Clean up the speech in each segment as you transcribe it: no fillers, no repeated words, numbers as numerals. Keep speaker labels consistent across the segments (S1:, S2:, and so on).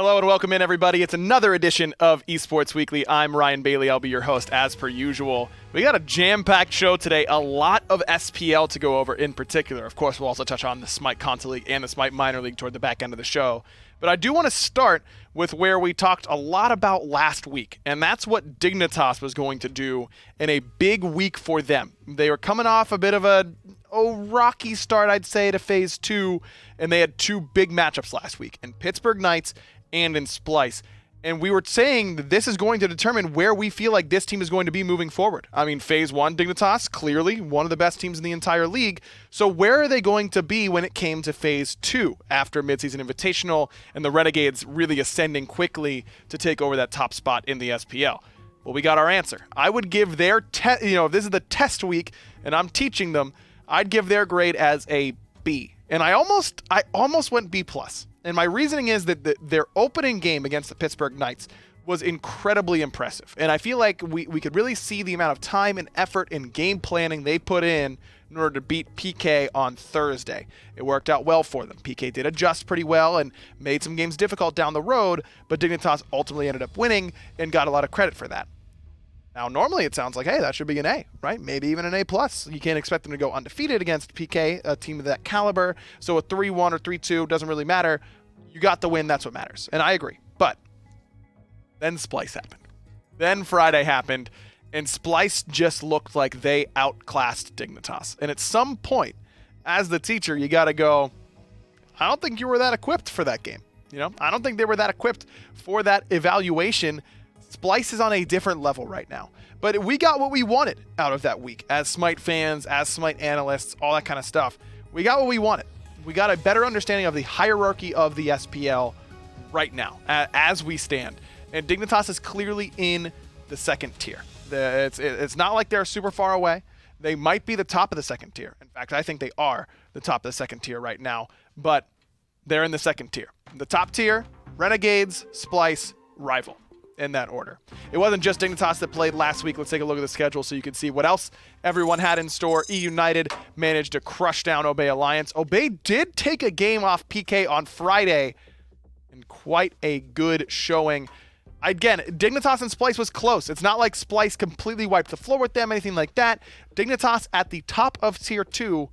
S1: Hello and welcome in, everybody. It's another edition of Esports Weekly. I'm Ryan Bailey. I'll be your host as per usual. We got a jam-packed show today. A lot of SPL to go over in particular. Of course, we'll also touch on the Smite Console League and the Smite Minor League toward the back end of the show. But I do want to start with where we talked a lot about last week, and that's what Dignitas was going to do in a big week for them. They were coming off a bit of a rocky start, I'd say, to Phase 2, and they had two big matchups last week in Pittsburgh Knights and in Splice. And we were saying that this is going to determine where we feel like this team is going to be moving forward. I mean, Phase 1, Dignitas, clearly one of the best teams in the entire league. So where are they going to be when it came to Phase 2 after Midseason Invitational and the Renegades really ascending quickly to take over that top spot in the SPL? Well, we got our answer. I would give their, if this is the test week and I'm teaching them, I'd give their grade as a B. And I almost went B+. And my reasoning is that their opening game against the Pittsburgh Knights was incredibly impressive. And I feel like we could really see the amount of time and effort and game planning they put in order to beat PK on Thursday. It worked out well for them. PK did adjust pretty well and made some games difficult down the road, but Dignitas ultimately ended up winning and got a lot of credit for that. Now, normally it sounds like, hey, that should be an A, right? Maybe even an A+. You can't expect them to go undefeated against PK, a team of that caliber. So a 3-1 or 3-2 doesn't really matter. You got the win, that's what matters. And I agree. But then Splice happened. Then Friday happened, and Splice just looked like they outclassed Dignitas. And at some point, as the teacher, you got to go, I don't think you were that equipped for that game. I don't think they were that equipped for that evaluation. Splice is on a different level right now. But we got what we wanted out of that week as Smite fans, as Smite analysts, all that kind of stuff. We got what we wanted. We got a better understanding of the hierarchy of the SPL right now as we stand. And Dignitas is clearly in the second tier. It's not like they're super far away. They might be the top of the second tier. In fact, I think they are the top of the second tier right now. But they're in the second tier. The top tier, Renegades, Splice, Rival. In that order. It wasn't just Dignitas that played last week. Let's take a look at the schedule so you can see what else everyone had in store. E United managed to crush down Obey Alliance. Obey did take a game off PK on Friday, and quite a good showing. Again, Dignitas and Splice was close. It's not like Splice completely wiped the floor with them, anything like that. Dignitas at the top of Tier 2,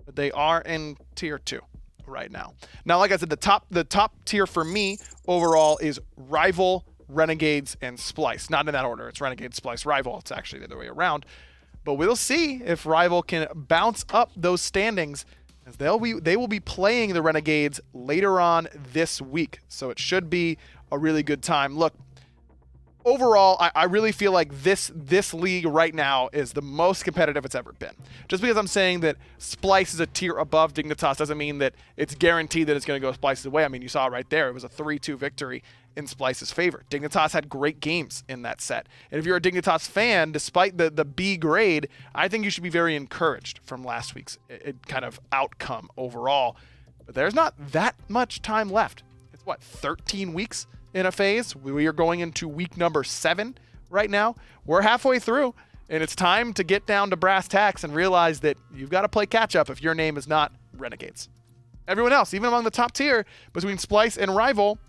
S1: but they are in Tier 2 right now. Now, like I said, the top tier for me overall is Rival, Renegades, and Splice. Not in that order. It's Renegades, Splice, Rival. It's actually the other way around. But we'll see if Rival can bounce up those standings, as they will be playing the Renegades later on this week. So it should be a really good time. Look, overall, I really feel like this league right now is the most competitive it's ever been. Just because I'm saying that Splice is a tier above Dignitas doesn't mean that it's guaranteed that it's going to go Splice's way. I mean, you saw right there. It was a 3-2 victory in Splice's favor. Dignitas had great games in that set. And if you're a Dignitas fan, despite the B grade, I think you should be very encouraged from last week's kind of outcome overall. But there's not that much time left. It's 13 weeks in a phase? We are going into week number 7 right now. We're halfway through, and it's time to get down to brass tacks and realize that you've got to play catch up if your name is not Renegades. Everyone else, even among the top tier, between Splice and Rival,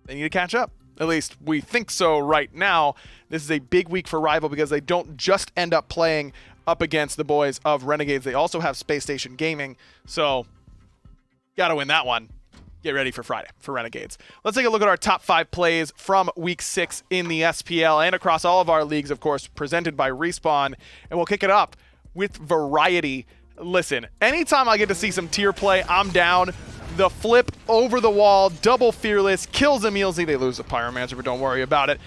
S1: they need to catch up. At least we think so right now. This is a big week for Rival because they don't just end up playing up against the boys of Renegades. They also have Space Station Gaming. So, got to win that one. Get ready for Friday for Renegades. Let's take a look at our top 5 plays from week 6 in the SPL and across all of our leagues, of course, presented by Respawn. And we'll kick it up with variety. Listen, anytime I get to see some tier play, I'm down. The flip over the wall, double fearless, kills Emilzy. They lose the Pyromancer, but don't worry about it.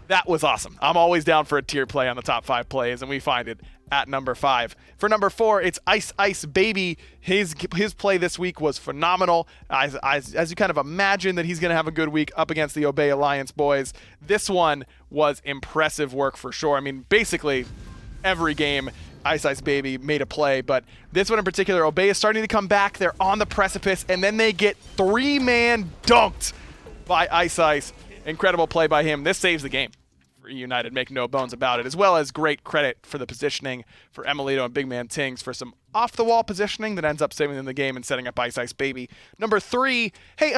S1: That was awesome. I'm always down for a tier play on the top 5 plays, and we find it at number 5. For number 4, it's Ice Ice Baby. His play this week was phenomenal. As you kind of imagine that he's going to have a good week up against the Obey Alliance boys. This one was impressive work for sure. I mean, basically every game Ice Ice Baby made a play, but this one in particular, Obey is starting to come back. They're on the precipice, and then they get 3-man dunked by Ice Ice. Incredible play by him. This saves the game for United, make no bones about it, as well as great credit for the positioning for Emilito and Big Man Tings for some off-the-wall positioning that ends up saving them the game and setting up Ice Ice Baby. Number 3, hey,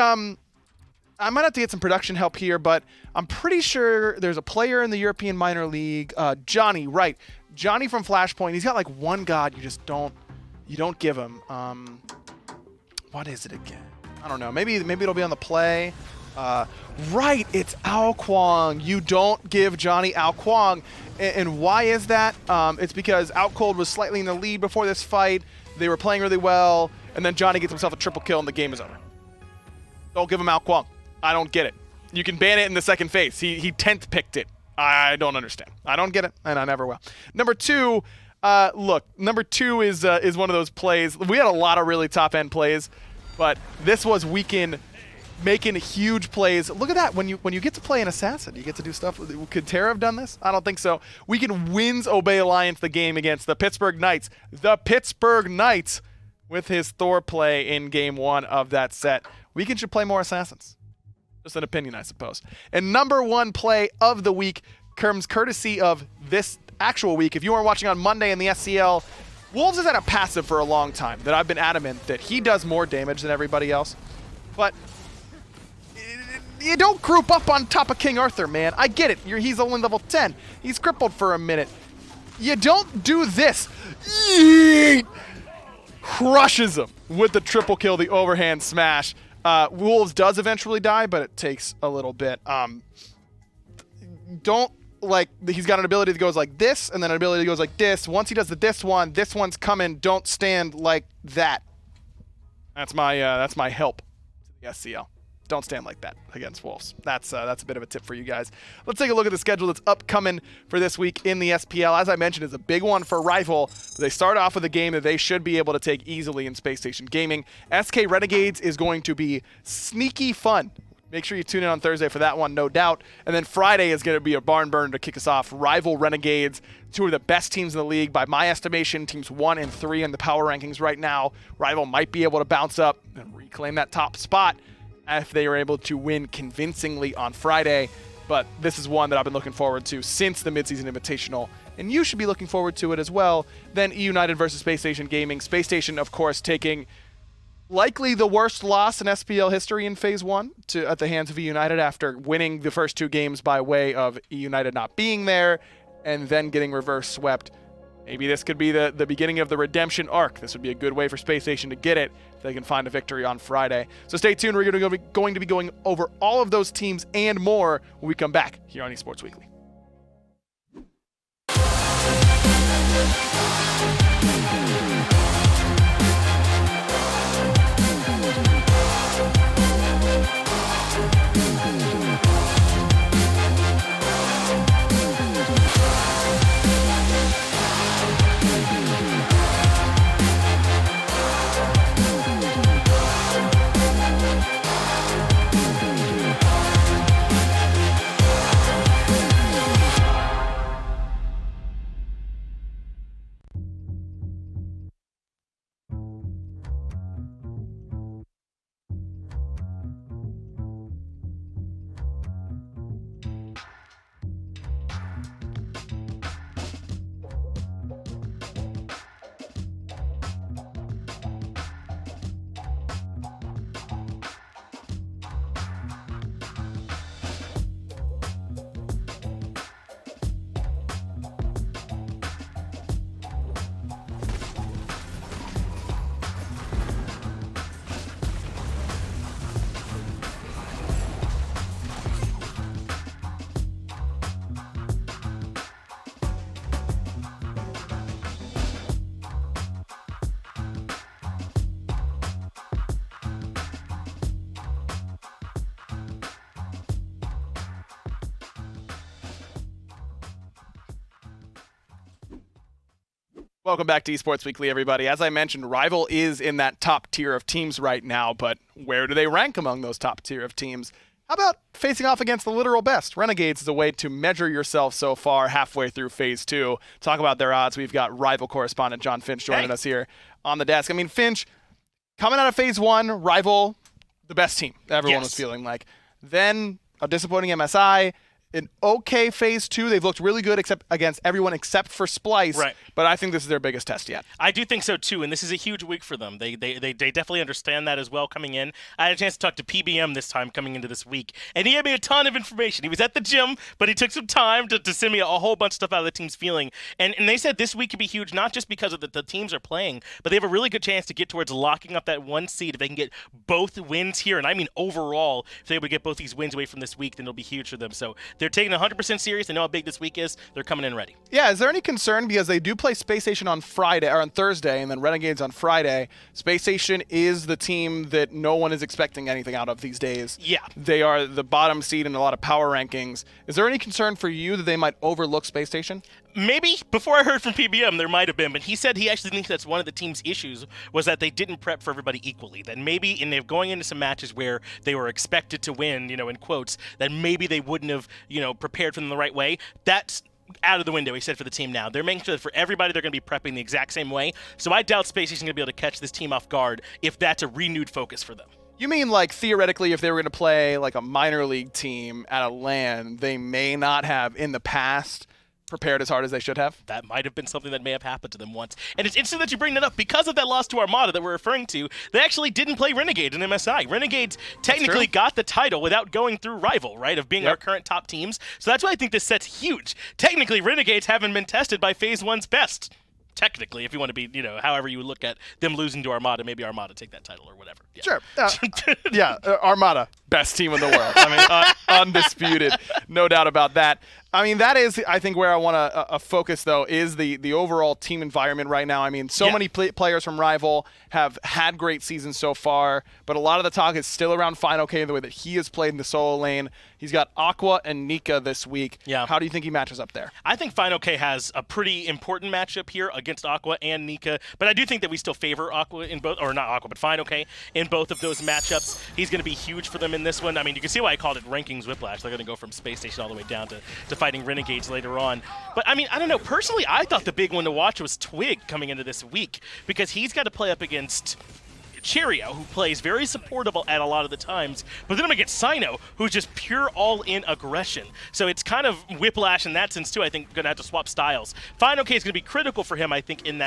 S1: I might have to get some production help here, but I'm pretty sure there's a player in the European minor league, Johnny, right? Johnny from Flashpoint. He's got like one god you don't give him. What is it again? I don't know. Maybe it'll be on the play. Right, it's Ao Kwang. You don't give Johnny Ao Kwang. And why is that? It's because Out Cold was slightly in the lead before this fight. They were playing really well, and then Johnny gets himself a triple kill and the game is over. Don't give him Ao Kwang. I don't get it. You can ban it in the second phase. He 10th picked it. I don't understand. I don't get it, and I never will. Number two, look, number two is one of those plays. We had a lot of really top-end plays, but this was weekend making huge plays. Look at that. When you get to play an assassin, you get to do stuff. Could Terra have done this? I don't think so. Weekend wins Obey Alliance the game against the Pittsburgh Knights. The Pittsburgh Knights with his Thor play in game one of that set. Weekend should play more assassins. Just an opinion, I suppose. And number one play of the week comes courtesy of this actual week. If you weren't watching on Monday in the SCL, Wolves has had a passive for a long time that I've been adamant that he does more damage than everybody else. But you don't group up on top of King Arthur, man. I get it. He's only level 10. He's crippled for a minute. You don't do this. Yeet! Crushes him with the triple kill, the overhand smash. Wolves does eventually die, but it takes a little bit. Don't, like, he's got an ability that goes like this, and then an ability that goes like this. Once he does this one's coming. Don't stand like that. That's my help to the SCL. Don't stand like that against Wolves. That's a bit of a tip for you guys. Let's take a look at the schedule that's upcoming for this week in the SPL. As I mentioned, it's a big one for Rival. They start off with a game that they should be able to take easily in Space Station Gaming. SK Renegades is going to be sneaky fun. Make sure you tune in on Thursday for that one, no doubt. And then Friday is going to be a barn burner to kick us off. Rival Renegades, two of the best teams in the league. By my estimation, teams 1 and 3 in the power rankings right now. Rival might be able to bounce up and reclaim that top spot if they are able to win convincingly on Friday. But this is one that I've been looking forward to since the midseason invitational, and you should be looking forward to it as well. Then E-United versus Space Station Gaming. Space Station, of course, taking likely the worst loss in SPL history in Phase 1 at the hands of E-United after winning the first 2 games by way of E-United not being there and then getting reverse swept. Maybe this could be the beginning of the redemption arc. This would be a good way for Space Station to get it if they can find a victory on Friday. So stay tuned. We're going to be going over all of those teams and more when we come back here on Esports Weekly. Welcome back to Esports Weekly, everybody. As I mentioned, Rival is in that top tier of teams right now, but where do they rank among those top tier of teams? How about facing off against the literal best? Renegades is a way to measure yourself so far halfway through Phase 2. Talk about their odds. We've got Rival correspondent John Finch joining us here on the desk. I mean, Finch, coming out of Phase 1, Rival, the best team, everyone was feeling like. Then a disappointing MSI, an okay phase 2. They've looked really good against everyone except for Splice.
S2: Right.
S1: But I think this is their biggest test yet.
S2: I do think so too, and this is a huge week for them. They definitely understand that as well coming in. I had a chance to talk to PBM this time coming into this week, and he gave me a ton of information. He was at the gym, but he took some time to send me a whole bunch of stuff out of the team's feeling. And they said this week could be huge, not just because of the teams are playing, but they have a really good chance to get towards locking up that 1 seed. If they can get both wins here, and I mean overall, if they're able to get both these wins away from this week, then it'll be huge for them. So they're taking 100% serious. They know how big this week is. They're coming in ready.
S1: Yeah, is there any concern because they do play Space Station on Friday or on Thursday and then Renegades on Friday? Space Station is the team that no one is expecting anything out of these days.
S2: Yeah.
S1: They are the bottom seed in a lot of power rankings. Is there any concern for you that they might overlook Space Station?
S2: Maybe. Before I heard from PBM, there might have been, but he said he actually thinks that's one of the team's issues was that they didn't prep for everybody equally. That maybe, and they're going into some matches where they were expected to win, in quotes, that maybe they wouldn't have, prepared for them the right way. That's out of the window, he said, for the team now. They're making sure that for everybody, they're going to be prepping the exact same way. So I doubt Space Station's going to be able to catch this team off guard if that's a renewed focus for them.
S1: You mean like theoretically if they were going to play like a minor league team at a LAN, they may not have in the past prepared as hard as they should have?
S2: That might have been something that may have happened to them once. And it's interesting that you bring that up. Because of that loss to Armada that we're referring to, they actually didn't play Renegades in MSI. Renegades technically got the title without going through Rival, right, of being our current top teams. So that's why I think this set's huge. Technically, Renegades haven't been tested by Phase 1's best. Technically, if you want to be, however you would look at them losing to Armada, maybe Armada take that title or whatever. Yeah.
S1: Sure. Armada, best team in the world. I mean, undisputed, no doubt about that. I mean, that is, I think, where I want to focus, though, is the overall team environment right now. I mean, so many players from Rival have had great seasons so far, but a lot of the talk is still around FineOK, the way that he has played in the solo lane. He's got Aqua and Nika this week.
S2: Yeah.
S1: How do you think he matches up there?
S2: I think FineOK has a pretty important matchup here against Aqua and Nika, but I do think that we still favor Aqua in both, or not Aqua, but FineOK in both of those matchups. He's going to be huge for them in this one. I mean, you can see why I called it Rankings Whiplash. They're going to go from Space Station all the way down to fighting Renegades later on. But, I mean, I don't know. Personally, I thought the big one to watch was Twig coming into this week because he's got to play up against Cheerio, who plays very supportive at a lot of the times, but then I'm against Sino, who's just pure all-in aggression. So it's kind of whiplash in that sense, too. I think going to have to swap styles. FineOK is going to be critical for him, I think, in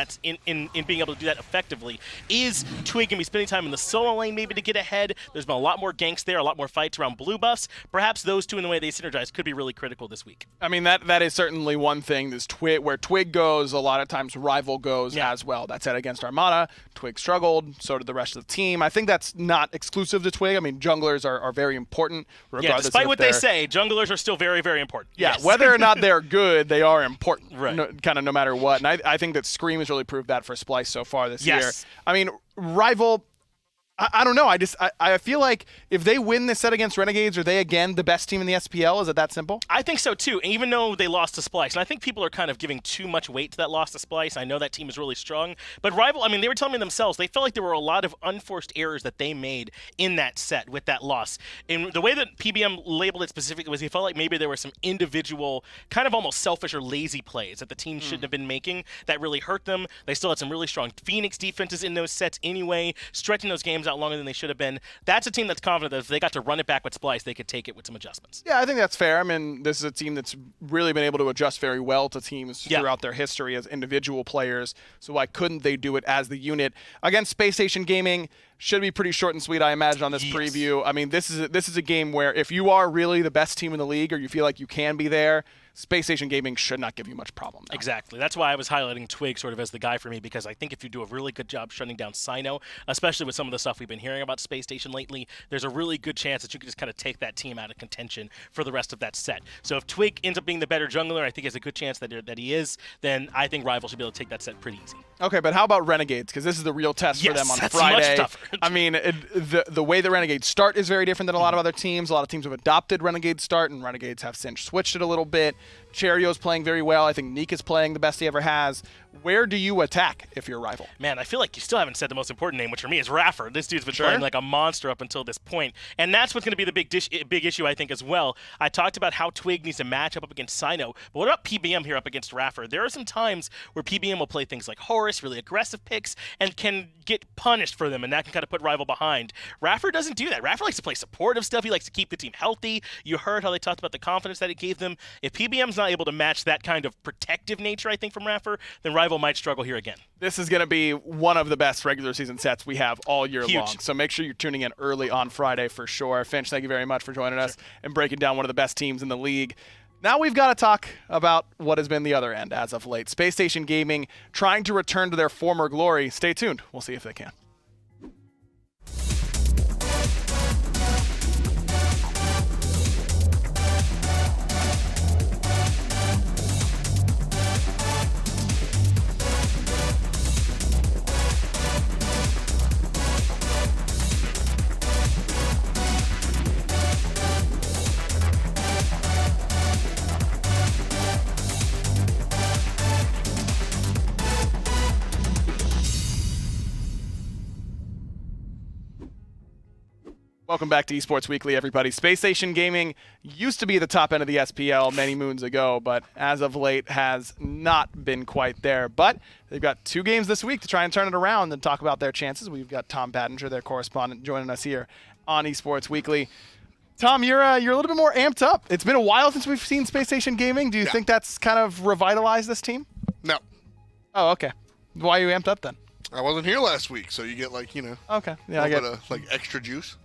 S2: being able to do that effectively. Is Twig going to be spending time in the solo lane maybe to get ahead? There's been a lot more ganks there, a lot more fights around blue buffs. Perhaps those two in the way they synergize could be really critical this week.
S1: I mean, that is certainly one thing. This where Twig goes, a lot of times Rival goes as well. That said, against Armada, Twig struggled, so did the rest of the team. I think that's not exclusive to Twig. I mean, junglers are very important. Regardless
S2: despite what they say, junglers are still very, very important.
S1: Yeah,
S2: yes.
S1: Whether or not they're good, they are important,
S2: right.
S1: Kind of no matter what. And I think that Scream has really proved that for Splice so far this year.
S2: Yes.
S1: I mean, Rival, I don't know. I feel like if they win this set against Renegades, are they again the best team in the SPL? Is it that simple?
S2: I think so too, even though they lost to Splice. And I think people are kind of giving too much weight to that loss to Splice. I know that team is really strong. But Rival, I mean, they were telling me themselves, they felt like there were a lot of unforced errors that they made in that set with that loss. And the way that PBM labeled it specifically was he felt like maybe there were some individual, kind of almost selfish or lazy plays that the team shouldn't have been making that really hurt them. They still had some really strong Phoenix defenses in those sets anyway, stretching those games out longer than they should have been. That's a team that's confident that if they got to run it back with Splice, they could take it with some adjustments.
S1: Yeah, I think that's fair. I mean, this is a team that's really been able to adjust very well to teams throughout their history as individual players. So why couldn't they do it as the unit? Against Space Station Gaming, should be pretty short and sweet, I imagine, on this preview. I mean, this is a game where if you are really the best team in the league or you feel like you can be there, Space Station Gaming should not give you much problem, though.
S2: Exactly. That's why I was highlighting Twig sort of as the guy for me, because I think if you do a really good job shutting down Sino, especially with some of the stuff we've been hearing about Space Station lately, there's a really good chance that you can just kind of take that team out of contention for the rest of that set. So if Twig ends up being the better jungler, I think there's a good chance that he is, then I think Rival should be able to take that set pretty easy.
S1: Okay, but how about Renegades? Because this is the real test for them on Friday.
S2: Much tougher.
S1: I mean, the way the Renegades start is very different than a lot of other teams. A lot of teams have adopted Renegades start, and Renegades have since switched it a little bit. Cherio's playing very well. I think Nick is playing the best he ever has. Where do you attack if you're a rival?
S2: Man, I feel like you still haven't said the most important name, which for me is Raffer. This dude's been
S1: Sure.
S2: playing like a monster up until this point. And that's what's going to be the big issue, I think, as well. I talked about how Twig needs to match up against Sino, but what about PBM here up against Raffer? There are some times where PBM will play things like Horus, really aggressive picks, and can get punished for them, and that can kind of put Rival behind. Raffer doesn't do that. Raffer likes to play supportive stuff. He likes to keep the team healthy. You heard how they talked about the confidence that it gave them. If PBM's not able to match that kind of protective nature, I think, from Raffer, then Rival might struggle here again.
S1: This is going to be one of the best regular season sets we have all year
S2: Huge.
S1: long. So make sure you're tuning in early on Friday for sure. Finch, thank you very much for joining us and breaking down one of the best teams in the league. Now we've got to talk about what has been the other end as of late. Space Station Gaming trying to return to their former glory. Stay tuned. We'll see if they can. Welcome back to Esports Weekly, everybody. Space Station Gaming used to be the top end of the SPL many moons ago, but as of late has not been quite there. But they've got 2 games this week to try and turn it around and talk about their chances. We've got Tom Battinger, their correspondent, joining us here on Esports Weekly. Tom, you're a little bit more amped up. It's been a while since we've seen Space Station Gaming. Do you think that's kind of revitalized this team?
S3: No.
S1: Oh, okay. Why are you amped up then?
S3: I wasn't here last week, so you get
S1: Okay. Yeah, I
S3: a
S1: get
S3: little bit of extra juice.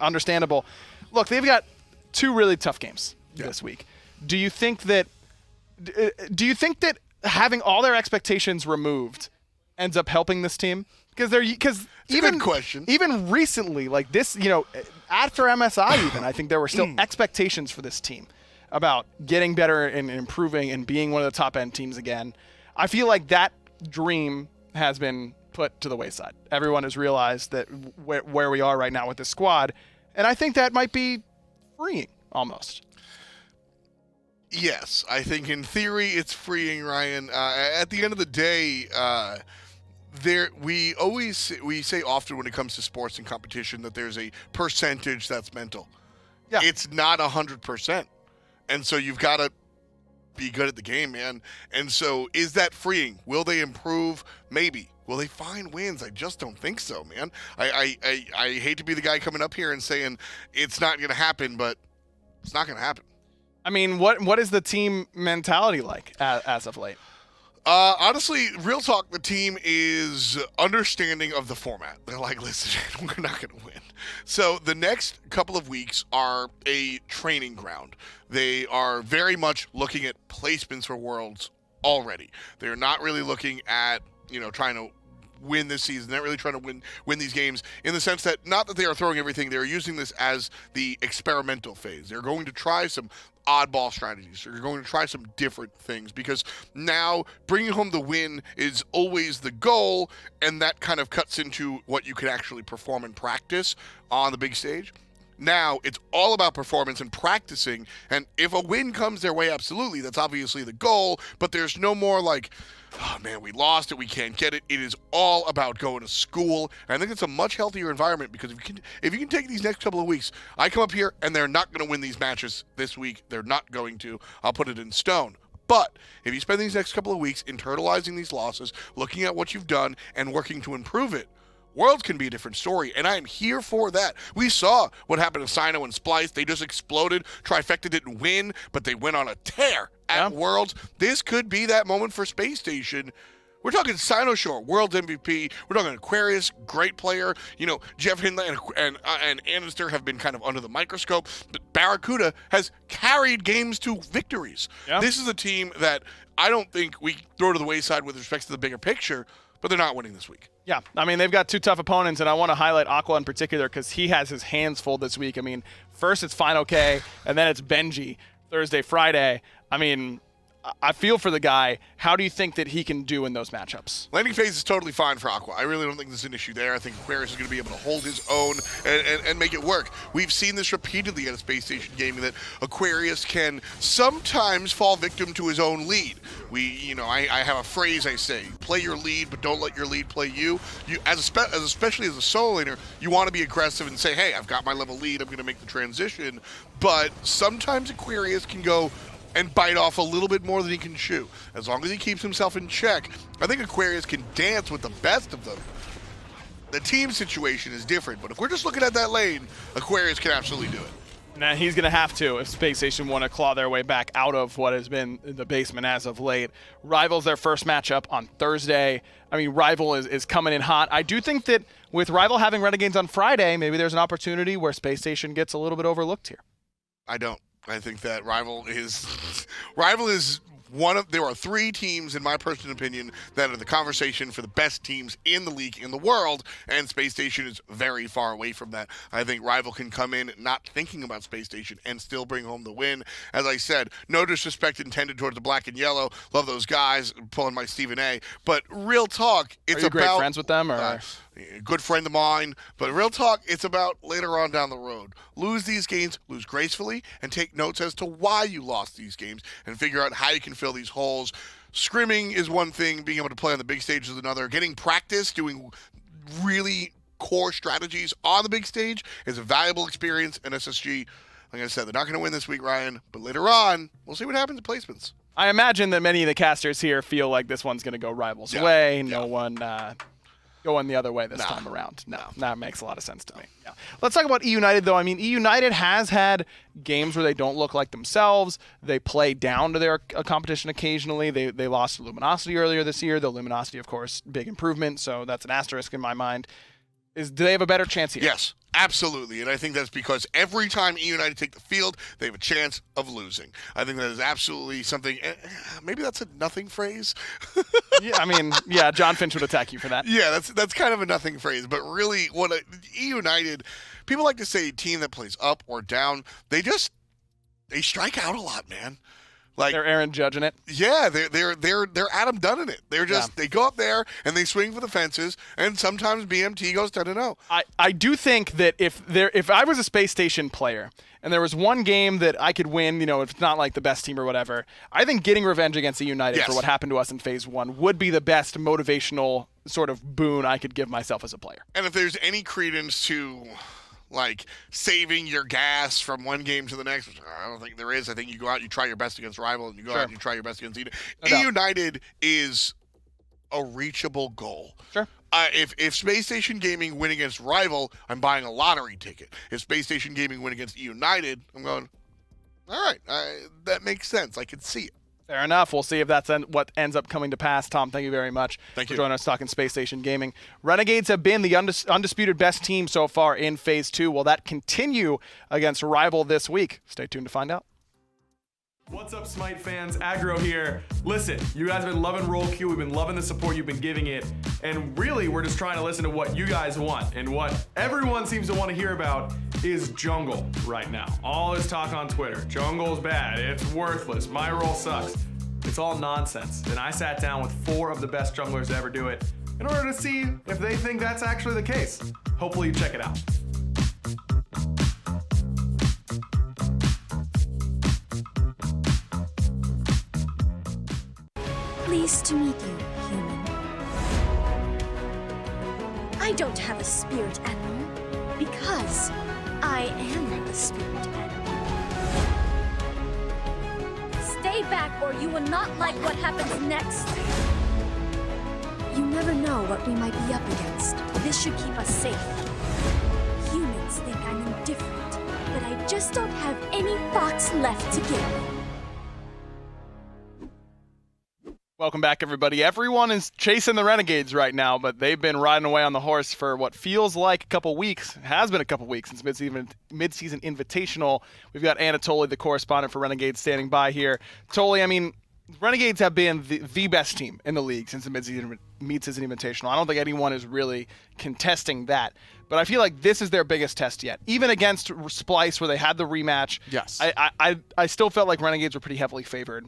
S1: Understandable. Look, they've got 2 really tough games this week. Do you think that having all their expectations removed ends up helping this team? Because even
S3: good question.
S1: Even recently, like this, after MSI, even I think there were still expectations for this team about getting better and improving and being one of the top end teams again. I feel like that dream has been put to the wayside. Everyone has realized that where we are right now with this squad, and I think that might be freeing almost.
S3: Yes, I think in theory it's freeing, Ryan. At the end of the day, we say often when it comes to sports and competition that there's a percentage that's mental.
S1: Yeah.
S3: It's not 100%, and so you've got to be good at the game, man. And so is that freeing? Will they improve? Maybe. Will they find wins? I just don't think so, man. I hate to be the guy coming up here and saying it's not going to happen, but it's not going to happen.
S1: I mean, what is the team mentality like as of late?
S3: Honestly, real talk, the team is understanding of the format. They're like, listen, we're not going to win. So the next couple of weeks are a training ground. They are very much looking at placements for Worlds already. They're not really looking at, trying to win this season. They're not really trying to win these games in the sense that not that they are throwing everything, they're using this as the experimental phase. They're going to try some oddball strategies. They're going to try some different things because now bringing home the win is always the goal, and that kind of cuts into what you can actually perform in practice on the big stage. Now it's all about performance and practicing, and if a win comes their way, absolutely, that's obviously the goal, but there's no more like, oh man, we lost it, we can't get it. It is all about going to school, and I think it's a much healthier environment because if you can take these next couple of weeks, I come up here and they're not going to win these matches this week. They're not going to. I'll put it in stone. But if you spend these next couple of weeks internalizing these losses, looking at what you've done, and working to improve it, Worlds can be a different story, and I am here for that. We saw what happened to Sino and Splice. They just exploded. Trifecta didn't win, but they went on a tear at Worlds. This could be that moment for Space Station. We're talking Sinosure, Worlds MVP. We're talking Aquarius, great player. Jeff Hindley and Annister have been kind of under the microscope, but Barracuda has carried games to victories. Yeah. This is a team that I don't think we throw to the wayside with respect to the bigger picture, but they're not winning this week.
S1: Yeah, I mean, they've got 2 tough opponents, and I want to highlight Aqua in particular because he has his hands full this week. I mean, first it's Final K, and then it's Benji Thursday, Friday. I mean, I feel for the guy. How do you think that he can do in those matchups?
S3: Landing phase is totally fine for Aqua. I really don't think there's an issue there. I think Aquarius is going to be able to hold his own and make it work. We've seen this repeatedly at a Space Station Gaming, that Aquarius can sometimes fall victim to his own lead. I have a phrase I say: play your lead, but don't let your lead play you. Especially as a solo laner, you want to be aggressive and say, hey, I've got my level lead, I'm going to make the transition. But sometimes Aquarius can go and bite off a little bit more than he can chew. As long as he keeps himself in check, I think Aquarius can dance with the best of them. The team situation is different, but if we're just looking at that lane, Aquarius can absolutely do it.
S1: Now, he's going to have to if Space Station want to claw their way back out of what has been the basement as of late. Rival's their first matchup on Thursday. I mean, Rival is coming in hot. I do think that with Rival having Renegades on Friday, maybe there's an opportunity where Space Station gets a little bit overlooked here.
S3: I don't. I think that Rival is there are 3 teams, in my personal opinion, that are the conversation for the best teams in the league in the world, and Space Station is very far away from that. I think Rival can come in not thinking about Space Station and still bring home the win. As I said, no disrespect intended towards the black and yellow. Love those guys, pulling my Stephen A. But real talk, it's about...
S1: Are you great friends with them, or...?
S3: Good friend of mine, but real talk, it's about later on down the road. Lose these games, lose gracefully, and take notes as to why you lost these games, and figure out how you can fill these holes. Scrimming is one thing, being able to play on the big stage is another. Getting practice, doing really core strategies on the big stage is a valuable experience, and SSG, like I said, they're not going to win this week, Ryan, but later on, we'll see what happens in placements.
S1: I imagine that many of the casters here feel like this one's going to go Rival's way. No one... going the other way this time around. No, that makes a lot of sense to me. Yeah. Let's talk about E United, though. I mean, E United has had games where they don't look like themselves. They play down to their competition occasionally. They lost to Luminosity earlier this year. The Luminosity, of course, big improvement, so that's an asterisk in my mind. Do they have a better chance here?
S3: Yes, absolutely. And I think that's because every time E United take the field, they have a chance of losing. I think that is absolutely something. Maybe that's a nothing phrase.
S1: Yeah, I mean, yeah, John Finch would attack you for that.
S3: Yeah, that's kind of a nothing phrase. But really, E United, people like to say team that plays up or down. They strike out a lot, man. Like,
S1: they're Aaron judging it.
S3: Yeah, they're Adam Dunn in it. They go up there and they swing for the fences, and sometimes BMT goes 10-0.
S1: I do think that if I was a Space Station player and there was one game that I could win, if it's not like the best team or whatever, I think getting revenge against the United for what happened to us in Phase 1 would be the best motivational sort of boon I could give myself as a player.
S3: And if there's any credence to like saving your gas from one game to the next, which I don't think there is. I think you go out, you try your best against Rival, and you go out and you try your best against United. United is a reachable goal.
S1: Sure.
S3: If Space Station Gaming win against Rival, I'm buying a lottery ticket. If Space Station Gaming win against United, I'm going, all right, that makes sense. I can see it.
S1: Fair enough. We'll see if that's what ends up coming to pass. Tom, thank you very much for joining us talking Space Station Gaming. Renegades have been the undisputed best team so far in Phase 2. Will that continue against Rival this week? Stay tuned to find out.
S4: What's up, Smite fans? Aggro here. Listen, you guys have been loving Roll Q. We've been loving the support you've been giving it. And really, we're just trying to listen to what you guys want. And what everyone seems to want to hear about is jungle right now. All this talk on Twitter. Jungle's bad. It's worthless. My role sucks. It's all nonsense. And I sat down with 4 of the best junglers to ever do it in order to see if they think that's actually the case. Hopefully you check it out.
S5: Pleased to meet you, human. I don't have a spirit animal because I am the spirit animal. Stay back or you will not like what happens next. You never know what we might be up against. This should keep us safe. Humans think I'm indifferent, but I just don't have any thoughts left to give.
S1: Welcome back, everybody. Everyone is chasing the Renegades right now, but they've been riding away on the horse for what feels like a couple weeks. It has been a couple weeks since mid-season invitational. We've got Anatoly, the correspondent for Renegades, standing by here. Toly, I mean, Renegades have been the best team in the league since the mid-season invitational. I don't think anyone is really contesting that. But I feel like this is their biggest test yet. Even against Splice, where they had the rematch,
S6: yes,
S1: I still felt like Renegades were pretty heavily favored.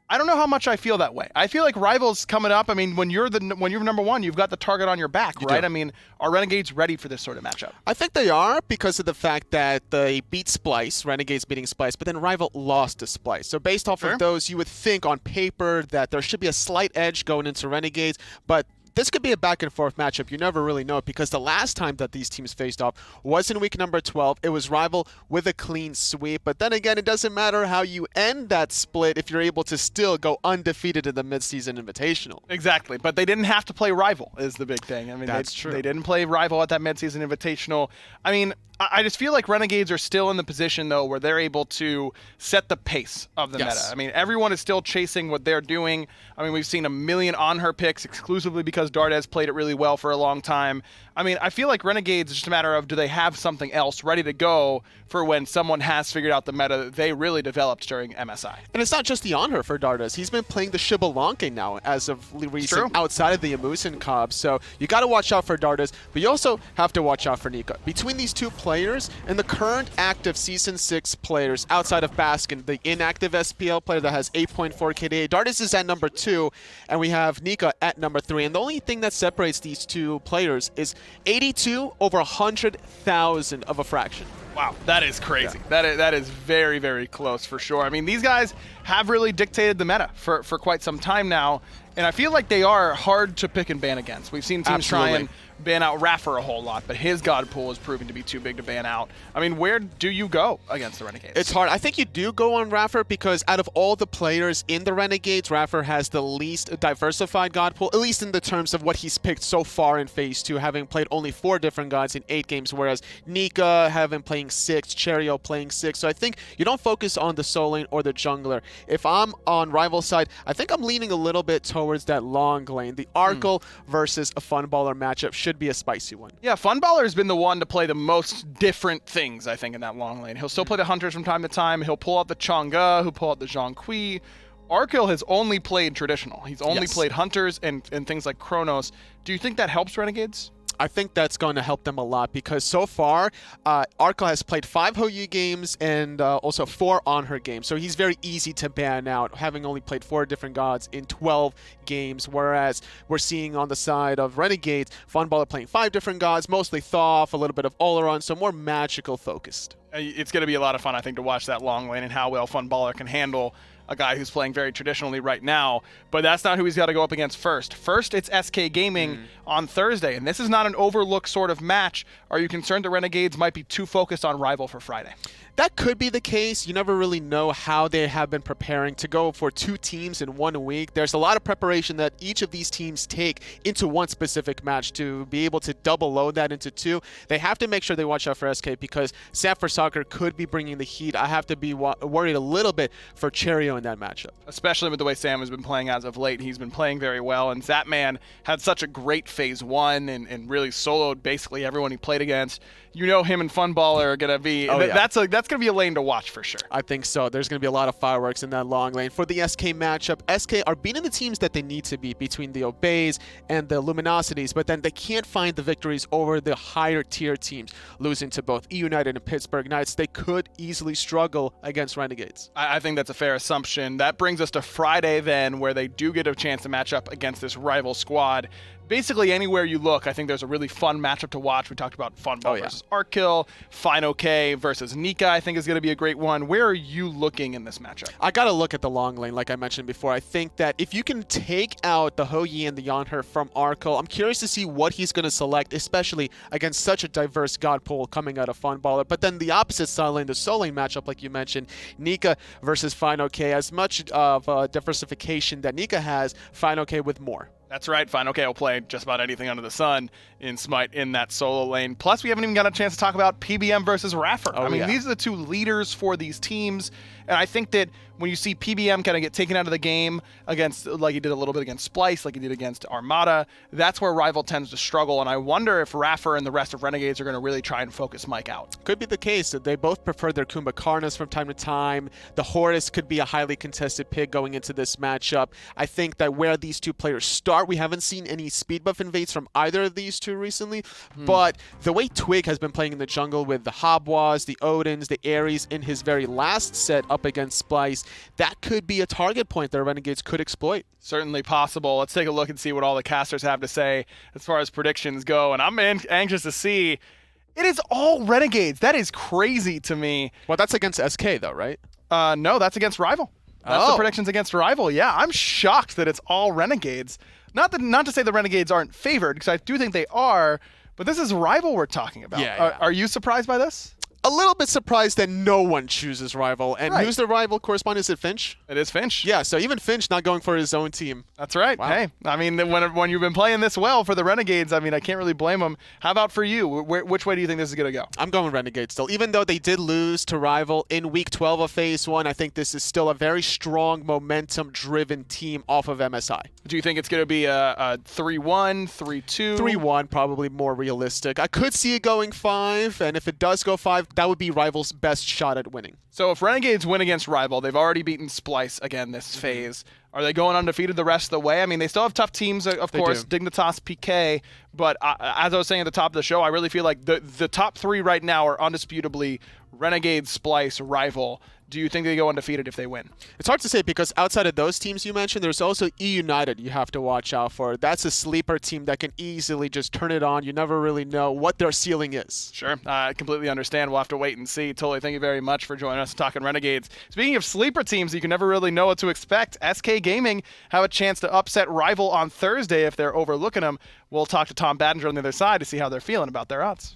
S1: I don't know how much I feel that way. I feel like Rivals coming up. I mean, when you're number one, you've got the target on your back, right? I mean, are Renegades ready for this sort of matchup?
S6: I think they are because of the fact that they beat Splice, Renegades beating Splice, but then Rival lost to Splice. So based off of those, you would think on paper that there should be a slight edge going into Renegades, but this could be a back-and-forth matchup. You never really know because the last time that these teams faced off was in week number 12. It was Rival with a clean sweep. But then again, it doesn't matter how you end that split if you're able to still go undefeated in the midseason invitational.
S1: Exactly, but they didn't have to play Rival is the big thing. I mean,
S6: That's true.
S1: They didn't play Rival at that midseason invitational. I mean, I just feel like Renegades are still in the position, though, where they're able to set the pace of the meta. I mean, everyone is still chasing what they're doing. I mean, we've seen a million on-her picks exclusively because Dardes played it really well for a long time. I mean, I feel like Renegades is just a matter of do they have something else ready to go for when someone has figured out the meta that they really developed during MSI.
S6: And it's not just the on-her for Dardes. He's been playing the Shibalanke now as of recent outside of the Amusin Cobb. So you got to watch out for Dardes, but you also have to watch out for Nika. Between these two players and the current active Season 6 players outside of Baskin, the inactive SPL player that has 8.4 KDA, Dardes is at number 2, and we have Nika at number 3. And the only thing that separates these two players is 82 over 100,000 of a fraction.
S1: Wow, that is crazy. Yeah. That is very, very close for sure. I mean, these guys have really dictated the meta for quite some time now, and I feel like they are hard to pick and ban against. We've seen teams try and ban out Raffer a whole lot, but his God pool is proving to be too big to ban out. I mean, where do you go against the Renegades?
S6: It's hard. I think you do go on Raffer because out of all the players in the Renegades, Raffer has the least diversified God pool, at least in the terms of what he's picked so far in Phase 2, having played only 4 different gods in 8 games, whereas Nika having playing 6, Cherio playing 6. So I think you don't focus on the soul lane or the jungler. If I'm on Rival side, I think I'm leaning a little bit towards that long lane. The Arkle versus a Funballer matchup should be a spicy one.
S1: Yeah, Funballer has been the one to play the most different things, I think, in that long lane. He'll still play the Hunters from time to time. He'll pull out the Chang'e, he'll pull out the Zhong Kui. Arkle has only played traditional. He's only played Hunters and things like Chronos. Do you think that helps Renegades?
S6: I think that's going to help them a lot because so far, Arkle has played 5 Hou games and also 4 on-her games. So he's very easy to ban out, having only played 4 different gods in 12 games, whereas we're seeing on the side of Renegades, Funballer playing 5 different gods, mostly Thoth, a little bit of Oleron, so more magical focused.
S1: It's going to be a lot of fun, I think, to watch that long lane and how well Funballer can handle a guy who's playing very traditionally right now, but that's not who he's got to go up against first. First, it's SK Gaming on Thursday, and this is not an overlooked sort of match. Are you concerned the Renegades might be too focused on Rival for Friday?
S6: That could be the case. You never really know how they have been preparing to go for 2 teams in 1 week. There's a lot of preparation that each of these teams take into one specific match to be able to double load that into 2. They have to make sure they watch out for SK because Sanford Soccer could be bringing the heat. I have to be worried a little bit for Cherio in that matchup.
S1: Especially with the way Sam has been playing as of late. He's been playing very well, and Zapman had such a great Phase 1 and really soloed basically everyone he played against. You know him and Funballer are going to be that's going to be a lane to watch for sure.
S6: I think so. There's going to be a lot of fireworks in that long lane. For the SK matchup, SK are beating the teams that they need to beat between the Obeys and the Luminosities, but then they can't find the victories over the higher tier teams, losing to both E United and Pittsburgh Knights. They could easily struggle against Renegades.
S1: I think that's a fair assumption. That brings us to Friday then, where they do get a chance to match up against this rival squad. Basically, anywhere you look, I think there's a really fun matchup to watch. We talked about Funball versus Arkkill, FineOK versus Nika, I think is going to be a great one. Where are you looking in this matchup?
S6: I got to look at the long lane, like I mentioned before. I think that if you can take out the Hou-Yi and the Yonher from Arkkill, I'm curious to see what he's going to select, especially against such a diverse god pool coming out of Funballer. But then the opposite side lane, the Soul Lane matchup, like you mentioned, Nika versus FineOK. As much of diversification that Nika has, FineOK with more.
S1: That's right. FineOK will play just about anything under the sun in Smite in that solo lane. Plus, we haven't even got a chance to talk about PBM versus Raffer. I mean, these are the 2 leaders for these teams. And I think that when you see PBM kind of get taken out of the game against, like he did a little bit against Splice, like he did against Armada, that's where Rival tends to struggle. And I wonder if Raffer and the rest of Renegades are going to really try and focus Mike out.
S6: Could be the case. They both prefer their Kumbhakarnas from time to time. The Horus could be a highly contested pick going into this matchup. I think that where these 2 players start start. We haven't seen any speed buff invades from either of these two recently, but the way Twig has been playing in the jungle with the Habwas, the Odins, the Ares in his very last set up against Splice, that could be a target point that Renegades could exploit.
S1: Certainly possible. Let's take a look and see what all the casters have to say as far as predictions go, and I'm anxious to see. It is all Renegades. That is crazy to me.
S6: Well, that's against SK though, right?
S1: No, that's against Rival. That's the predictions against Rival. Yeah, I'm shocked that it's all Renegades. Not to say the Renegades aren't favored, because I do think they are, but this is Rival we're talking about.
S6: Yeah.
S1: Are you surprised by this?
S6: A little bit surprised that no one chooses Rival. And
S1: Right.
S6: who's the Rival correspondent? Is it Finch?
S1: It is Finch.
S6: Yeah, so even Finch not going for his own team.
S1: That's right.
S6: Wow.
S1: Hey, I mean, when you've been playing this well for the Renegades, I mean, I can't really blame them. How about for you? Which way do you think this is going to go?
S6: I'm going Renegade still. Even though they did lose to Rival in Week 12 of Phase 1, I think this is still a very strong, momentum-driven team off of MSI.
S1: Do you think it's going to be a 3-1, 3-2?
S6: 3-1, probably more realistic. I could see it going 5, and if it does go 5, that would be Rival's best shot at winning.
S1: So if Renegades win against Rival, they've already beaten Splice again this phase. Are they going undefeated the rest of the way? I mean, they still have tough teams, of course,
S6: do.
S1: Dignitas, PK, but as I was saying at the top of the show, I really feel like the top 3 right now are undisputably Renegades, Splice, Rival. Do you think they go undefeated if they win?
S6: It's hard to say because outside of those teams you mentioned, there's also E United you have to watch out for. That's a sleeper team that can easily just turn it on. You never really know what their ceiling is.
S1: Sure. I completely understand. We'll have to wait and see. Totally, thank you very much for joining us talking Renegades. Speaking of sleeper teams, you can never really know what to expect. SK Gaming have a chance to upset Rival on Thursday if they're overlooking them. We'll talk to Tom Baddinger on the other side to see how they're feeling about their odds.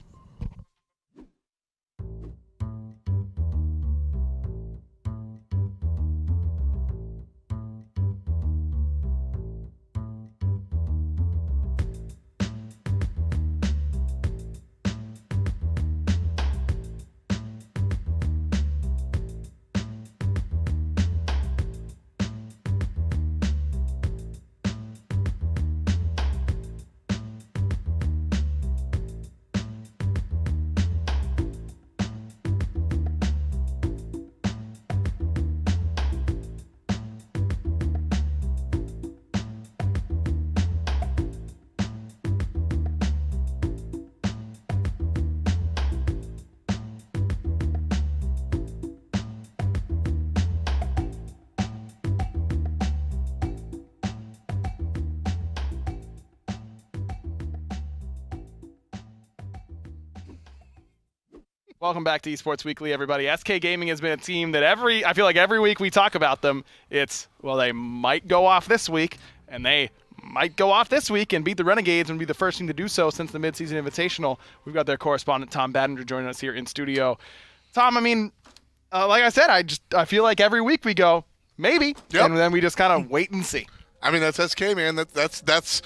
S1: Welcome back to Esports Weekly, everybody. SK Gaming has been a team that I feel like every week we talk about them, it's, well, they might go off this week, and they might go off this week and beat the Renegades and be the first team to do so since the midseason invitational. We've got their correspondent, Tom Baddinger, joining us here in studio. Tom, I mean, like I said, I feel like every week we go, maybe, and then we just kind of wait and see.
S3: I mean, that's SK, man. That's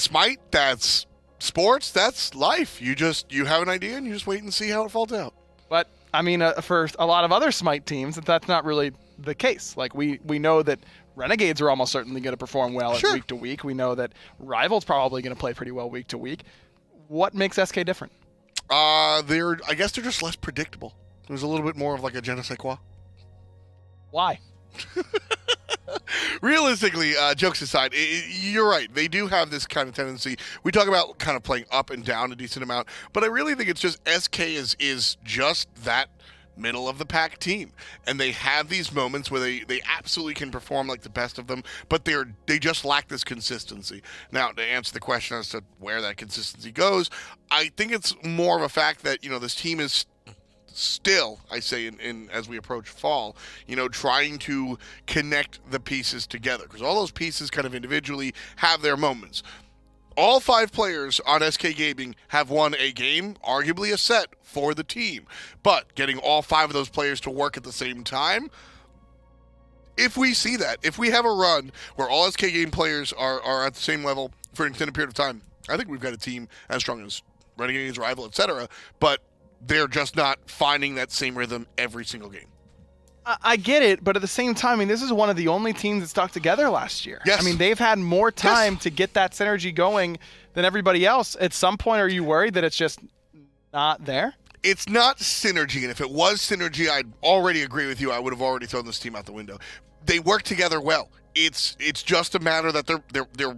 S3: Smite, that's sports, that's life. You have an idea and you just wait and see how it falls out.
S1: But I mean, for a lot of other Smite teams, that's not really the case. Like we know that Renegades are almost certainly going to perform well week to week. We know that Rival's probably going to play pretty well week to week. What makes SK different?
S3: I guess they're just less predictable. There's a little bit more of like a je ne sais quoi.
S1: Why?
S3: Realistically, jokes aside, you're right. They do have this kind of tendency. We talk about kind of playing up and down a decent amount, but I really think it's just SK is just that middle of the pack team, and they have these moments where they absolutely can perform like the best of them, but they just lack this consistency. Now, to answer the question as to where that consistency goes, I think it's more of a fact that this team is still, I say, in as we approach fall, trying to connect the pieces together, because all those pieces kind of individually have their moments. All 5 players on SK Gaming have won a game, arguably a set, for the team. But getting all 5 of those players to work at the same time, if we see that, if we have a run where all SK Game players are at the same level for an extended period of time, I think we've got a team as strong as Renegades, Rival, etc. But they're just not finding that same rhythm every single game.
S1: I get it, but at the same time, I mean, this is one of the only teams that stuck together last year.
S3: Yes.
S1: I mean, they've had more time to get that synergy going than everybody else. At some point, are you worried that it's just not there?
S3: It's not synergy, and if it was synergy, I'd already agree with you. I would have already thrown this team out the window. They work together well. It's just a matter that they're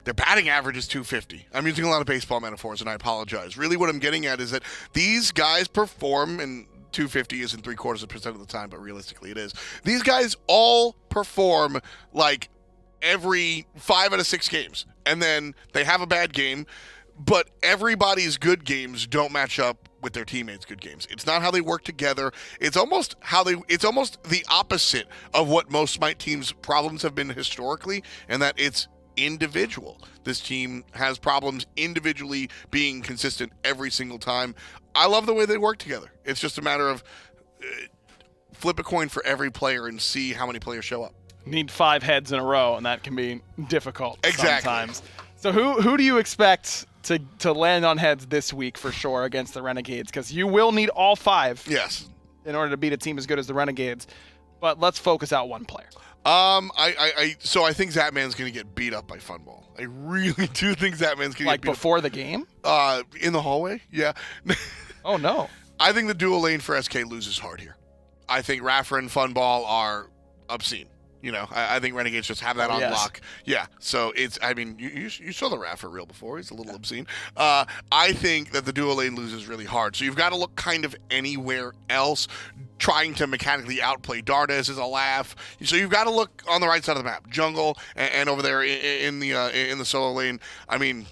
S3: Their batting average is 250. I'm using a lot of baseball metaphors, and I apologize. Really what I'm getting at is that these guys perform, and 250 isn't 0.75% of the time, but realistically it is. These guys all perform like every 5 out of 6 games, and then they have a bad game, but everybody's good games don't match up with their teammates' good games. It's not how they work together. It's almost the opposite of what most Smite teams' problems have been historically, and that it's individual. This team has problems individually being consistent every single time. I love the way they work together. It's just a matter of flip a coin for every player and see how many players show up.
S1: Need 5 heads in a row, and that can be difficult
S3: Exactly.
S1: sometimes. So who do you expect to land on heads this week for sure against the Renegades? Because you will need all 5
S3: Yes.
S1: in order to beat a team as good as the Renegades. But let's focus out one player.
S3: So I think Zatman's going to get beat up by Funball. I really do think Zatman's going to
S1: Like
S3: get beat
S1: before the game?
S3: up. In the hallway? Yeah.
S1: Oh, no.
S3: I think the dual lane for SK loses hard here. I think Raffer and Funball are obscene. You know, I think Renegades just have that on
S1: yes.
S3: lock. Yeah, so it's, I mean, you saw the Raffer reel before. He's a little obscene. I think that the dual lane loses really hard. So you've got to look kind of anywhere else. Trying to mechanically outplay Dardas is a laugh. So you've got to look on the right side of the map. Jungle and over there in the solo lane. I mean,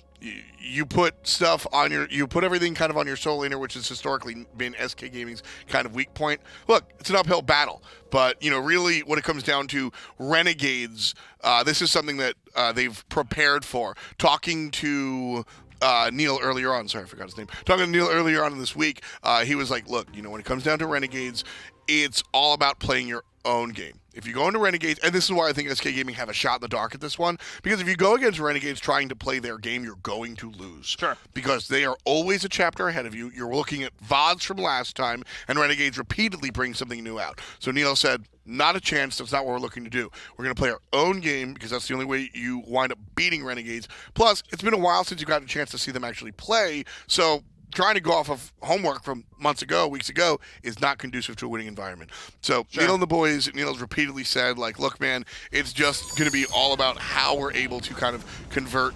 S3: you put stuff on you put everything kind of on your solo laner, which has historically been SK Gaming's kind of weak point. Look, it's an uphill battle, but really when it comes down to Renegades, this is something that they've prepared for. Talking to Neil earlier on, sorry, I forgot his name. Talking to Neil earlier on in this week, he was like, look, when it comes down to Renegades, it's all about playing your own game. If you go into Renegades, and this is why I think SK Gaming have a shot in the dark at this one, because if you go against Renegades trying to play their game, you're going to lose.
S1: Sure.
S3: Because they are always a chapter ahead of you. You're looking at VODs from last time, and Renegades repeatedly bring something new out. So Neil said, not a chance. That's not what we're looking to do. We're going to play our own game, because that's the only way you wind up beating Renegades. Plus, it's been a while since you got a chance to see them actually play, so trying to go off of homework from months ago, weeks ago, is not conducive to a winning environment. So
S1: Sure.
S3: Neil and the boys, Neil's repeatedly said, like, look, man, it's just going to be all about how we're able to kind of convert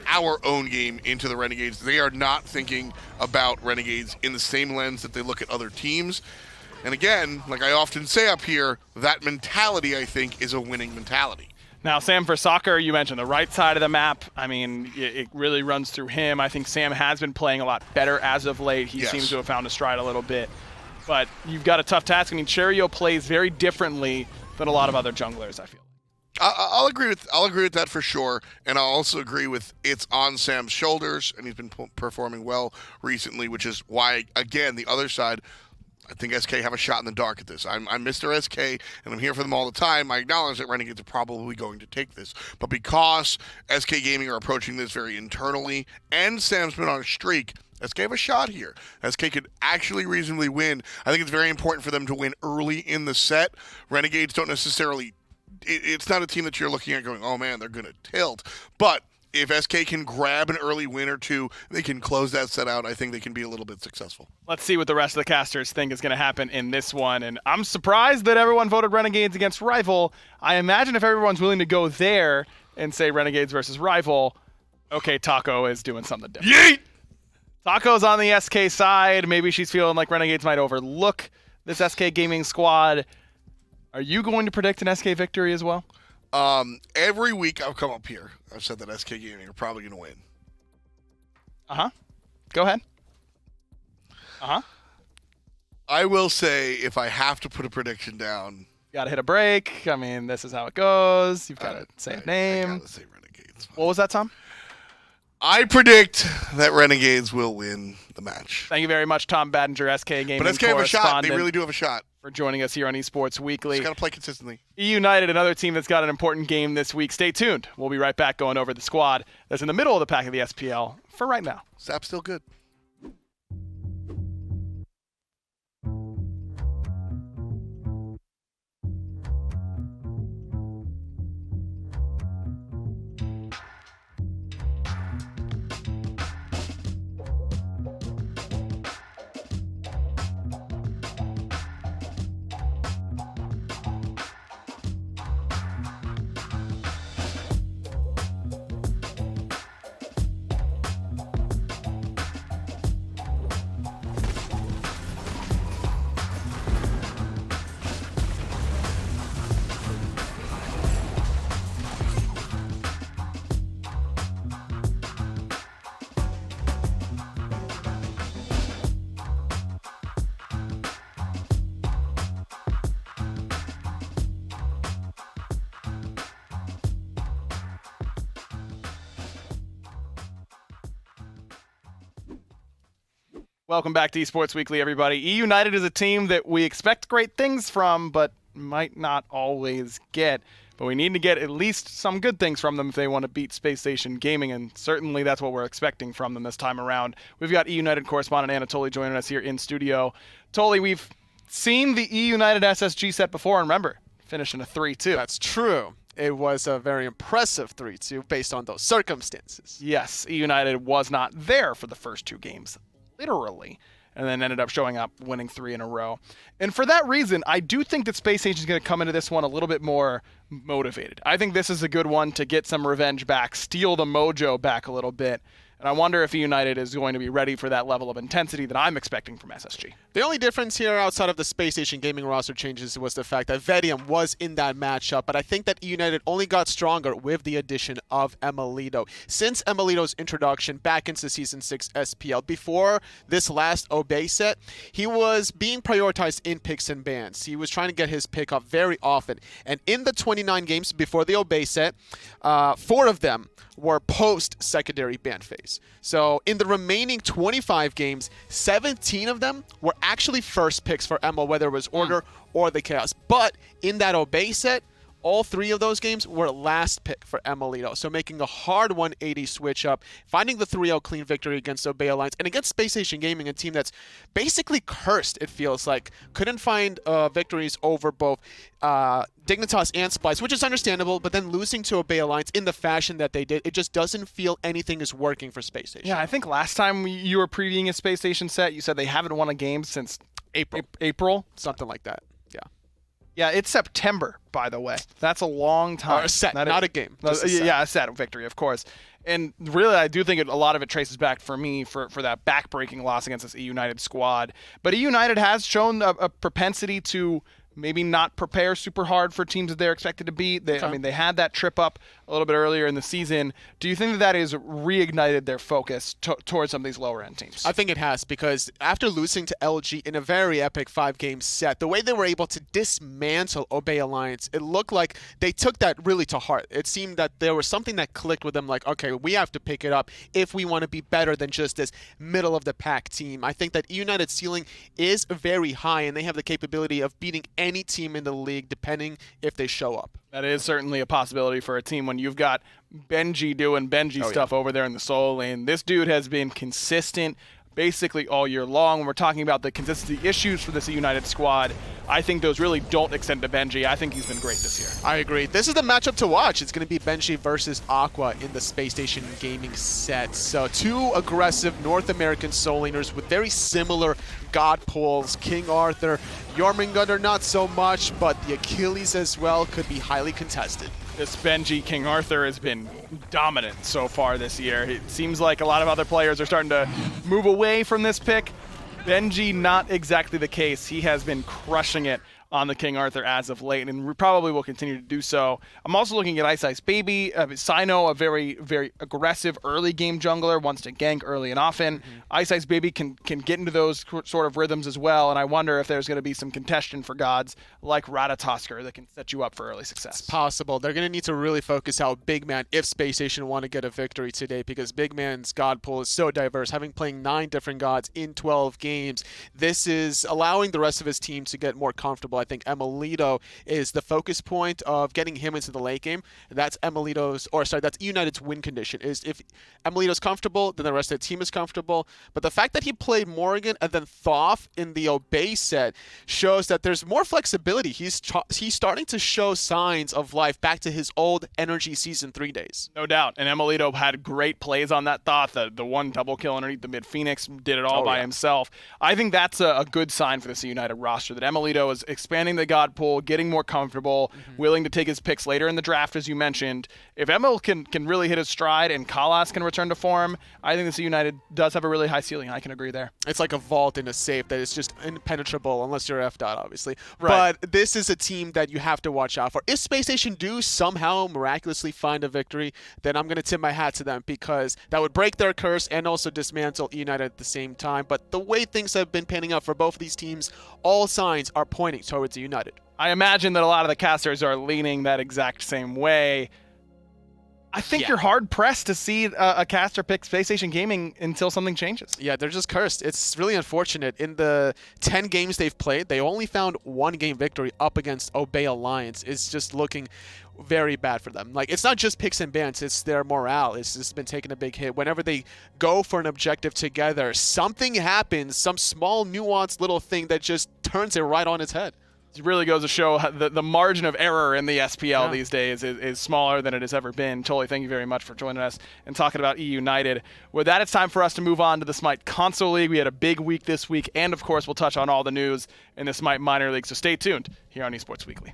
S3: our own game into the Renegades. They are not thinking about Renegades in the same lens that they look at other teams. And again, like I often say up here, that mentality, I think, is a winning mentality.
S1: Now, Sam, for soccer, you mentioned the right side of the map. I mean, it really runs through him. I think Sam has been playing a lot better as of late. He
S3: Yes.
S1: seems to have found a stride a little bit. But you've got a tough task. I mean, Cherio plays very differently than a lot of other junglers, I feel.
S3: I'll agree with that for sure, and I'll also agree with it's on Sam's shoulders, and he's been performing well recently, which is why, again, the other side, I think SK have a shot in the dark at this. I'm Mr. SK, and I'm here for them all the time. I acknowledge that Renegades are probably going to take this. But because SK Gaming are approaching this very internally, and Sam's been on a streak, SK have a shot here. SK could actually reasonably win. I think it's very important for them to win early in the set. Renegades don't necessarily... It's not a team that you're looking at going, oh, man, they're going to tilt. But if SK can grab an early win or two, they can close that set out. I think they can be a little bit successful.
S1: Let's see what the rest of the casters think is going to happen in this one. And I'm surprised that everyone voted Renegades against Rival. I imagine if everyone's willing to go there and say Renegades versus Rival, okay, Taco is doing something different.
S3: Yeet!
S1: Taco's on the SK side. Maybe she's feeling like Renegades might overlook this SK Gaming squad. Are you going to predict an SK victory as well?
S3: Every week I've come up here, I've said that SK Gaming are probably going to win.
S1: Uh-huh. Go ahead. Uh-huh.
S3: I will say, if I have to put a prediction down,
S1: Got to hit a break. I mean, this is how it goes. You've got to say a
S3: I
S1: name.
S3: gotta say Renegades.
S1: What was that, Tom?
S3: I predict that Renegades will win the match.
S1: Thank you very much, Tom Baddinger, SK Gaming
S3: But SK have a shot. They
S1: correspondent,
S3: really do have a shot.
S1: for joining us here on Esports Weekly.
S3: Just got to play consistently.
S1: United, another team that's got an important game this week. Stay tuned. We'll be right back going over the squad that's in the middle of the pack of the SPL for right now.
S3: Zap's still good.
S1: Welcome back to Esports Weekly, everybody. E United is a team that we expect great things from, but might not always get. But we need to get at least some good things from them if they want to beat Space Station Gaming, and certainly that's what we're expecting from them this time around. We've got E United correspondent Anatoly joining us here in studio. Toli, we've seen the E United SSG set before, and remember, finishing a 3-2.
S6: That's true. It was a very impressive 3-2 based on those circumstances.
S1: Yes, E United was not there for the first 2 games, literally, and then ended up showing up winning 3 in a row. And for that reason, I do think that Space Station is going to come into this one a little bit more motivated. I think this is a good one to get some revenge back, steal the mojo back a little bit. And I wonder if United is going to be ready for that level of intensity that I'm expecting from SSG.
S6: The only difference here outside of the Space Station Gaming roster changes was the fact that Vedium was in that matchup, but I think that United only got stronger with the addition of Emilito. Since Emilito's introduction back into Season 6 SPL, before this last Obey set, he was being prioritized in picks and bans. He was trying to get his pick up very often. And in the 29 games before the Obey set, 4 of them were post-secondary ban phase. So in the remaining 25 games, 17 of them were actually first picks for Emil, whether it was Order or the Chaos. But in that Obey set, all 3 of those games were last pick for Emilito. So making a hard 180 switch up, finding the 3-0 clean victory against Obey Alliance, and against Space Station Gaming, a team that's basically cursed, it feels like. Couldn't find victories over both Dignitas and Splice, which is understandable, but then losing to Obey Alliance in the fashion that they did, it just doesn't feel anything is working for Space Station.
S1: Yeah, I think last time you were previewing a Space Station set, you said they haven't won a game since April?
S6: Something like that, yeah.
S1: Yeah, it's September, by the way. That's a long time.
S6: A set, not a game. Just a set.
S1: Yeah, a set victory, of course. And really, I do think a lot of it traces back for me for that back-breaking loss against this E United squad. But E United has shown a propensity to maybe not prepare super hard for teams that they're expected to beat. I mean, they had that trip up a little bit earlier in the season. Do you think that has reignited their focus towards some of these lower-end teams?
S6: I think it has, because after losing to LG in a very epic 5-game set, the way they were able to dismantle Obey Alliance, it looked like they took that really to heart. It seemed that there was something that clicked with them, like, okay, we have to pick it up if we want to be better than just this middle-of-the-pack team. I think that United's ceiling is very high, and they have the capability of beating any team in the league, depending if they show up.
S1: That is certainly a possibility for a team when you've got Benji doing Benji stuff over there in the solo lane. This dude has been consistent basically all year long. When we're talking about the consistency issues for this United squad, I think those really don't extend to Benji. I think he's been great this year.
S6: I agree. This is the matchup to watch. It's going to be Benji versus Aqua in the Space Station Gaming set. So 2 aggressive North American soul laners with very similar god pools. King Arthur, Jormungandr not so much, but the Achilles as well could be highly contested.
S1: This Benji King Arthur has been dominant so far this year. It seems like a lot of other players are starting to move away from this pick. Benji, not exactly the case. He has been crushing it on the King Arthur as of late, and probably will continue to do so. I'm also looking at Ice Ice Baby. Sino, a very, very aggressive early game jungler, wants to gank early and often. Ice Ice Baby can get into those sort of rhythms as well, and I wonder if there's going to be some contention for gods like Ratatosker that can set you up for early success.
S6: It's possible. They're going to need to really focus out Big Man if Space Station want to get a victory today, because Big Man's god pool is so diverse, having playing 9 different gods in 12 games. This is allowing the rest of his team to get more comfortable. I think Emilito is the focus point of getting him into the late game. That's that's United's win condition. Is if Emilito's comfortable, then the rest of the team is comfortable. But the fact that he played Morrigan and then Thoth in the Obey set shows that there's more flexibility. He's starting to show signs of life back to his old energy Season 3 days.
S1: No doubt. And Emilito had great plays on that Thoth. The one double kill underneath the mid Phoenix, did it all by himself. I think that's a good sign for this United roster, that Emilito is expanding the god pool, getting more comfortable, willing to take his picks later in the draft, as you mentioned. If Emil can really hit his stride and Kalas can return to form, I think this United does have a really high ceiling. I can agree there.
S6: It's like a vault in a safe that is just impenetrable unless you're F. obviously. Right. But this is a team that you have to watch out for. If Space Station do somehow miraculously find a victory, then I'm going to tip my hat to them, because that would break their curse and also dismantle United at the same time. But the way things have been panning out for both of these teams, all signs are pointing towards United.
S1: I imagine that a lot of the casters are leaning that exact same way. I think you're hard-pressed to see a caster pick Space Station Gaming until something changes.
S6: Yeah, they're just cursed. It's really unfortunate. In the 10 games they've played, they only found 1 game victory up against Obey Alliance. It's just looking very bad for them. Like, it's not just picks and bans, it's their morale. It's just been taking a big hit. Whenever they go for an objective together, something happens, some small nuanced little thing that just turns it right on its head.
S1: It really goes to show the margin of error in the SPL these days is smaller than it has ever been. Totally, thank you very much for joining us and talking about E United. With that, it's time for us to move on to the Smite Console League. We had a big week this week, and of course, we'll touch on all the news in the Smite Minor League, so stay tuned here on Esports Weekly.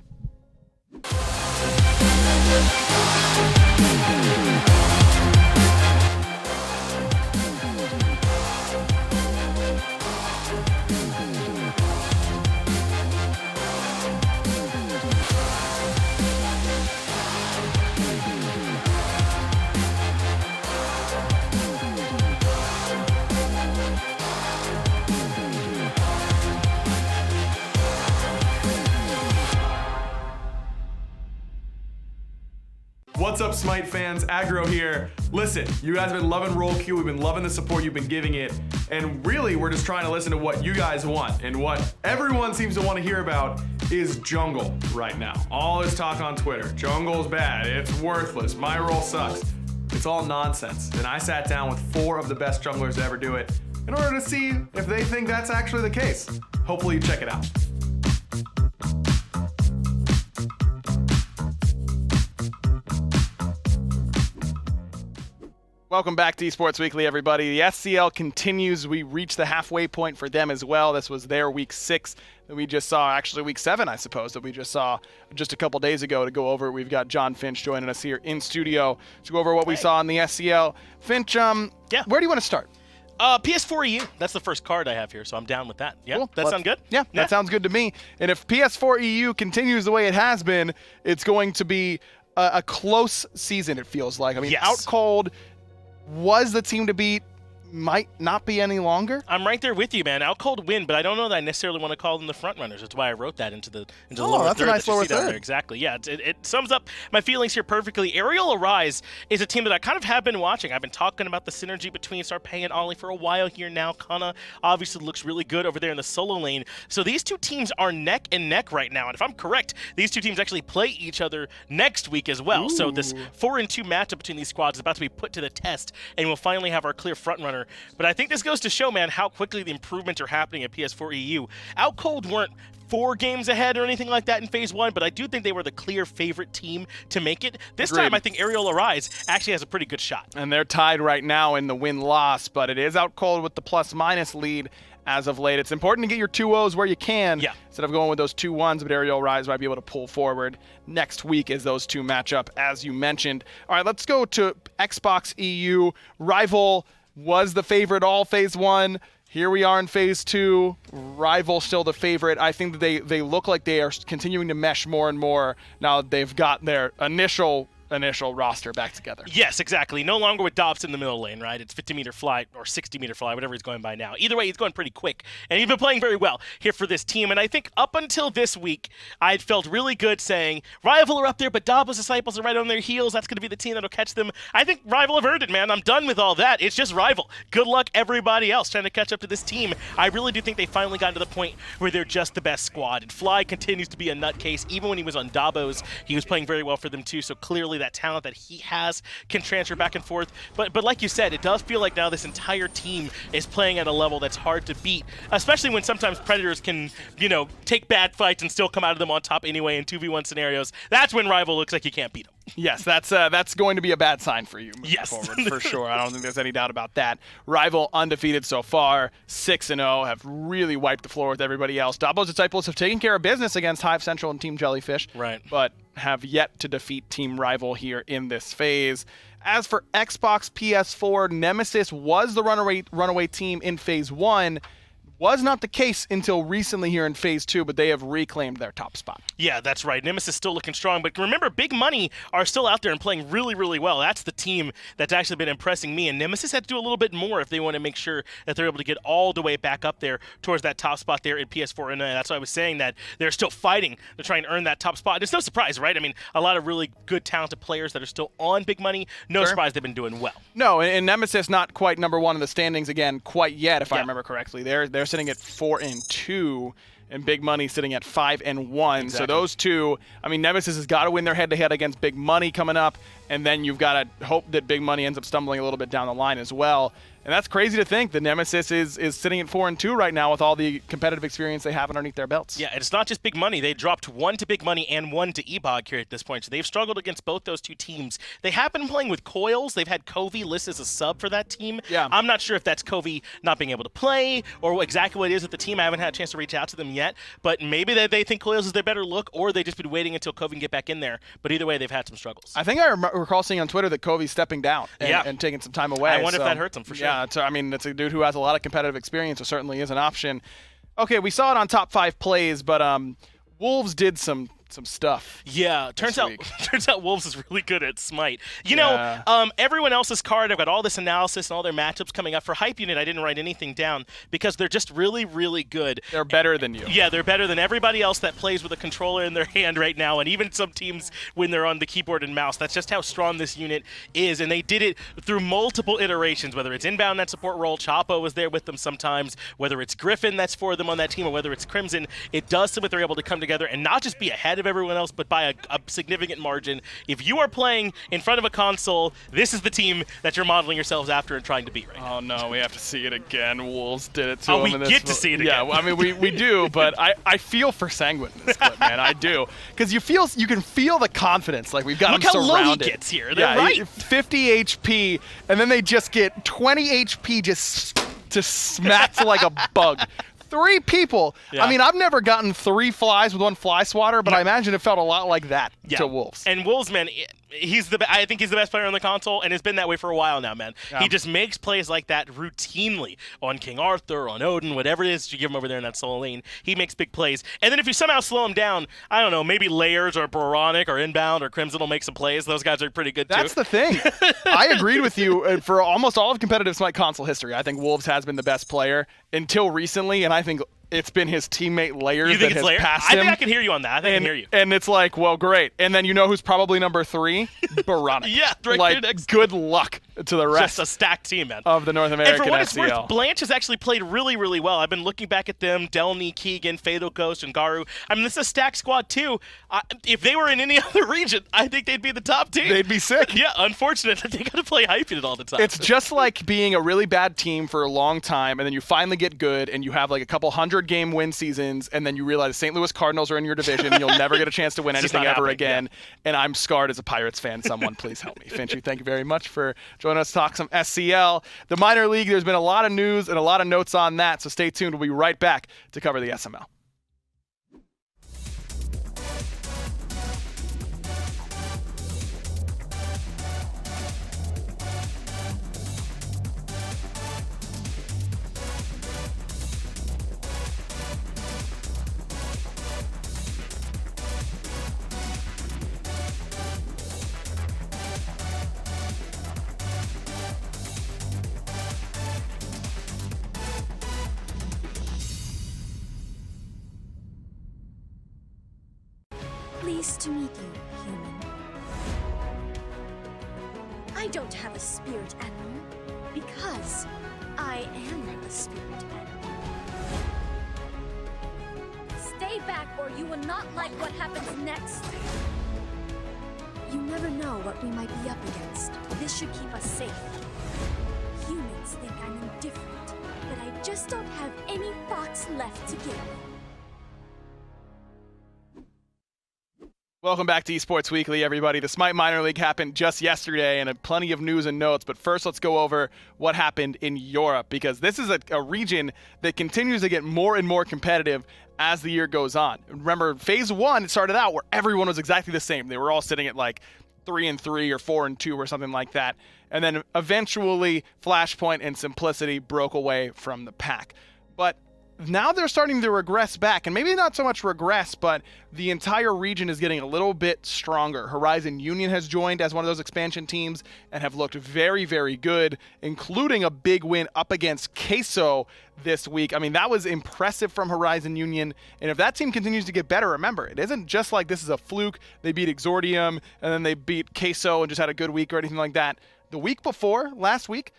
S4: What's up, Smite fans? Aggro here. Listen, you guys have been loving Roll Q. We've been loving the support you've been giving it. And really, we're just trying to listen to what you guys want. And what everyone seems to want to hear about is jungle right now. All this talk on Twitter. Jungle's bad. It's worthless. My role sucks. It's all nonsense. And I sat down with 4 of the best junglers to ever do it in order to see if they think that's actually the case. Hopefully you check it out.
S1: Welcome back to Esports Weekly, everybody. The SCL continues. We reached the halfway point for them as well. This was their week 6 that we just saw, actually week 7, I suppose, that we just saw just a couple days ago. To go over, we've got John Finch joining us here in studio to go over what we saw in the SCL. Finch, where do you want to start?
S2: PS4 EU. That's the first card I have here, so I'm down with that. Yeah,
S1: cool.
S2: That sound good?
S1: Yeah, that sounds good to me. And if PS4 EU continues the way it has been, it's going to be a close season, it feels like. I mean, Out Cold was the team to beat, might not be any longer.
S2: I'm right there with you, man. Out Cold win, but I don't know that I necessarily want to call them the front runners. That's why I wrote that into the lower
S1: that's
S2: third.
S1: A nice lower third.
S2: There. Exactly. Yeah, it sums up my feelings here perfectly. Aerial Arise is a team that I kind of have been watching. I've been talking about the synergy between Sarpei and Ollie for a while here now. Kana obviously looks really good over there in the solo lane. So these two teams are neck and neck right now. And if I'm correct, these two teams actually play each other next week as well. Ooh. So this 4-2 matchup between these squads is about to be put to the test, and we'll finally have our clear front runner. But I think this goes to show, man, how quickly the improvements are happening at PS4 EU. Out Cold weren't 4 games ahead or anything like that in Phase 1, but I do think they were the clear favorite team to make it. This time, I think Aerial Arise actually has a pretty good shot.
S1: And they're tied right now in the win-loss, but it is Out Cold with the plus-minus lead as of late. It's important to get your 2-0s where you can instead of going with those 2-1s, but Aerial Rise might be able to pull forward next week as those two match up, as you mentioned. All right, let's go to Xbox EU. Rival was the favorite all Phase 1. Here we are in Phase 2. Rival still the favorite. I think that they look like they are continuing to mesh more and more now that they've got their initial roster back together.
S2: Yes, exactly. No longer with Dobbs in the middle lane, right? It's 50-meter fly or 60-meter fly, whatever he's going by now. Either way, he's going pretty quick. And he's been playing very well here for this team. And I think up until this week, I felt really good saying, Rival are up there, but Dobbs' disciples are right on their heels. That's going to be the team that'll catch them. I think Rival have earned it, man. I'm done with all that. It's just Rival. Good luck, everybody else, trying to catch up to this team. I really do think they finally got to the point where they're just the best squad. And Fly continues to be a nutcase. Even when he was on Davos, he was playing very well for them too. So clearly that talent that he has can transfer back and forth. But like you said, it does feel like now this entire team is playing at a level that's hard to beat, especially when sometimes Predators can, take bad fights and still come out of them on top anyway in 2v1 scenarios. That's when Rival looks like you can't beat them.
S1: Yes, that's going to be a bad sign for you moving forward, for sure. I don't think there's any doubt about that. Rival undefeated so far, 6-0, have really wiped the floor with everybody else. Dabo's Disciples have taken care of business against Hive Central and Team Jellyfish,
S2: right?
S1: But have yet to defeat Team Rival here in this phase. As for Xbox PS4, Nemesis was the runaway team in Phase 1, Was not the case until recently here in Phase 2, but they have reclaimed their top spot.
S2: Yeah, that's right. Nemesis still looking strong, but remember, Big Money are still out there and playing really, really well. That's the team that's actually been impressing me, and Nemesis had to do a little bit more if they want to make sure that they're able to get all the way back up there towards that top spot there in PS4, and that's why I was saying that they're still fighting to try and earn that top spot. And it's no surprise, right? I mean, a lot of really good, talented players that are still on Big Money. No surprise they've been doing well.
S1: No, and Nemesis not quite number one in the standings again quite yet, if I remember correctly. They're sitting at 4-2, and Big Money sitting at 5-1.
S2: Exactly.
S1: So those two, I mean, Nemesis has got to win their head-to-head against Big Money coming up, and then you've got to hope that Big Money ends up stumbling a little bit down the line as well. And that's crazy to think that Nemesis is sitting at 4-2 right now with all the competitive experience they have underneath their belts.
S2: Yeah, and it's not just Big Money. They dropped 1 to Big Money and 1 to Ebog here at this point, so they've struggled against both those two teams. They have been playing with Coils. They've had Covey listed as a sub for that team.
S1: Yeah.
S2: I'm not sure if that's Covey not being able to play or exactly what it is with the team. I haven't had a chance to reach out to them yet, but maybe they think Coils is their better look, or they've just been waiting until Covey can get back in there. But either way, they've had some struggles.
S1: I think I recall seeing on Twitter that Covey's stepping down and taking some time away.
S2: I wonder if that hurts him for sure.
S1: Yeah, I mean, it's a dude who has a lot of competitive experience, so certainly is an option. Okay, we saw it on top 5 plays, but Wolves did some stuff.
S2: Yeah, turns out Wolves is really good at Smite. You know, everyone else's card, I've got all this analysis and all their matchups coming up. For Hype Unit, I didn't write anything down because they're just really, really good.
S1: They're better than you.
S2: Yeah, they're better than everybody else that plays with a controller in their hand right now, and even some teams when they're on the keyboard and mouse. That's just how strong this unit is, and they did it through multiple iterations, whether it's Inbound that support role, Chapo was there with them sometimes, whether it's Griffin that's for them on that team, or whether it's Crimson. It does so that they're able to come together and not just be ahead of everyone else, but by a significant margin. If you are playing in front of a console, this is the team that you're modeling yourselves after and trying to beat right now.
S1: Oh no, we have to see it again. Wolves did it to
S2: Oh,
S1: them.
S2: we get to see it again.
S1: Yeah, I mean we do, but I feel for Sanguine in this clip, man. I do, because you can feel the confidence. Like we've got
S2: Look
S1: him
S2: how
S1: surrounded.
S2: low he gets here. They're right.
S1: 50 HP, and then they just get 20 HP just smacked like a bug. 3 people.
S2: Yeah.
S1: I mean, I've never gotten 3 flies with 1 fly swatter, but I imagine it felt a lot like that to Wolves.
S2: And Wolves, man, I think he's the best player on the console, and it's been that way for a while now, man.
S1: Yeah.
S2: He just makes plays like that routinely on King Arthur, on Odin, whatever it is you give him over there in that solo lane. He makes big plays. And then if you somehow slow him down, I don't know, maybe Layers or Boronic or Inbound or Crimson will make some plays. Those guys are pretty good, too.
S1: That's the thing. I agreed with you for almost all of competitive Smite console history. I think Wolves has been the best player until recently, and I think it's been his teammate Layers that has passed him.
S2: I think I can hear you on that. I think I can hear you.
S1: And it's like, well, great. And then you know who's probably number 3? Boronic.
S2: Yeah, right
S1: like,
S2: there next.
S1: good luck to the rest
S2: Just a stacked team, man.
S1: of the North American
S2: And for what it's
S1: SCL.
S2: worth, Blanche has actually played really, really well. I've been looking back at them, Delny, Keegan, Fatal Ghost, and Garu. I mean, this is a stacked squad, too. If they were in any other region, I think they'd be the top team.
S1: They'd be sick.
S2: Yeah, unfortunate that they got to play Hype Unit all the time.
S1: It's just like being a really bad team for a long time, and then you finally get good, and you have like a couple 100-game win seasons, and then you realize St. Louis Cardinals are in your division, and you'll never get a chance to win
S2: It's just
S1: anything
S2: not
S1: ever
S2: happening,
S1: again. And I'm scarred as a Pirates fan. Someone please help me. Finchu, thank you very much for joining us to talk some SCL. The minor league, there's been a lot of news and a lot of notes on that, so stay tuned. We'll be right back to cover the SML.
S5: Pleased to meet you, human. I don't have a spirit animal because I am a spirit animal. Stay back or you will not like what happens next. You never know what we might be up against. This should keep us safe. Humans think I'm indifferent, but I just don't have any thoughts left to give.
S1: Welcome back to Esports Weekly, everybody. The Smite Minor League happened just yesterday, and plenty of news and notes. But first, let's go over what happened in Europe, because this is a region that continues to get more and more competitive as the year goes on. Remember, Phase 1, it started out where everyone was exactly the same. They were all sitting at like 3-3 or 4-2 or something like that. And then eventually, Flashpoint and Simplicity broke away from the pack. But now they're starting to regress back, and maybe not so much regress, but the entire region is getting a little bit stronger. Horizon Union has joined as one of those expansion teams and have looked very, very good, including a big win up against Queso this week. I mean, that was impressive from Horizon Union, and if that team continues to get better, remember, it isn't just like this is a fluke. They beat Exordium, and then they beat Queso and just had a good week or anything like that. The week before, last week,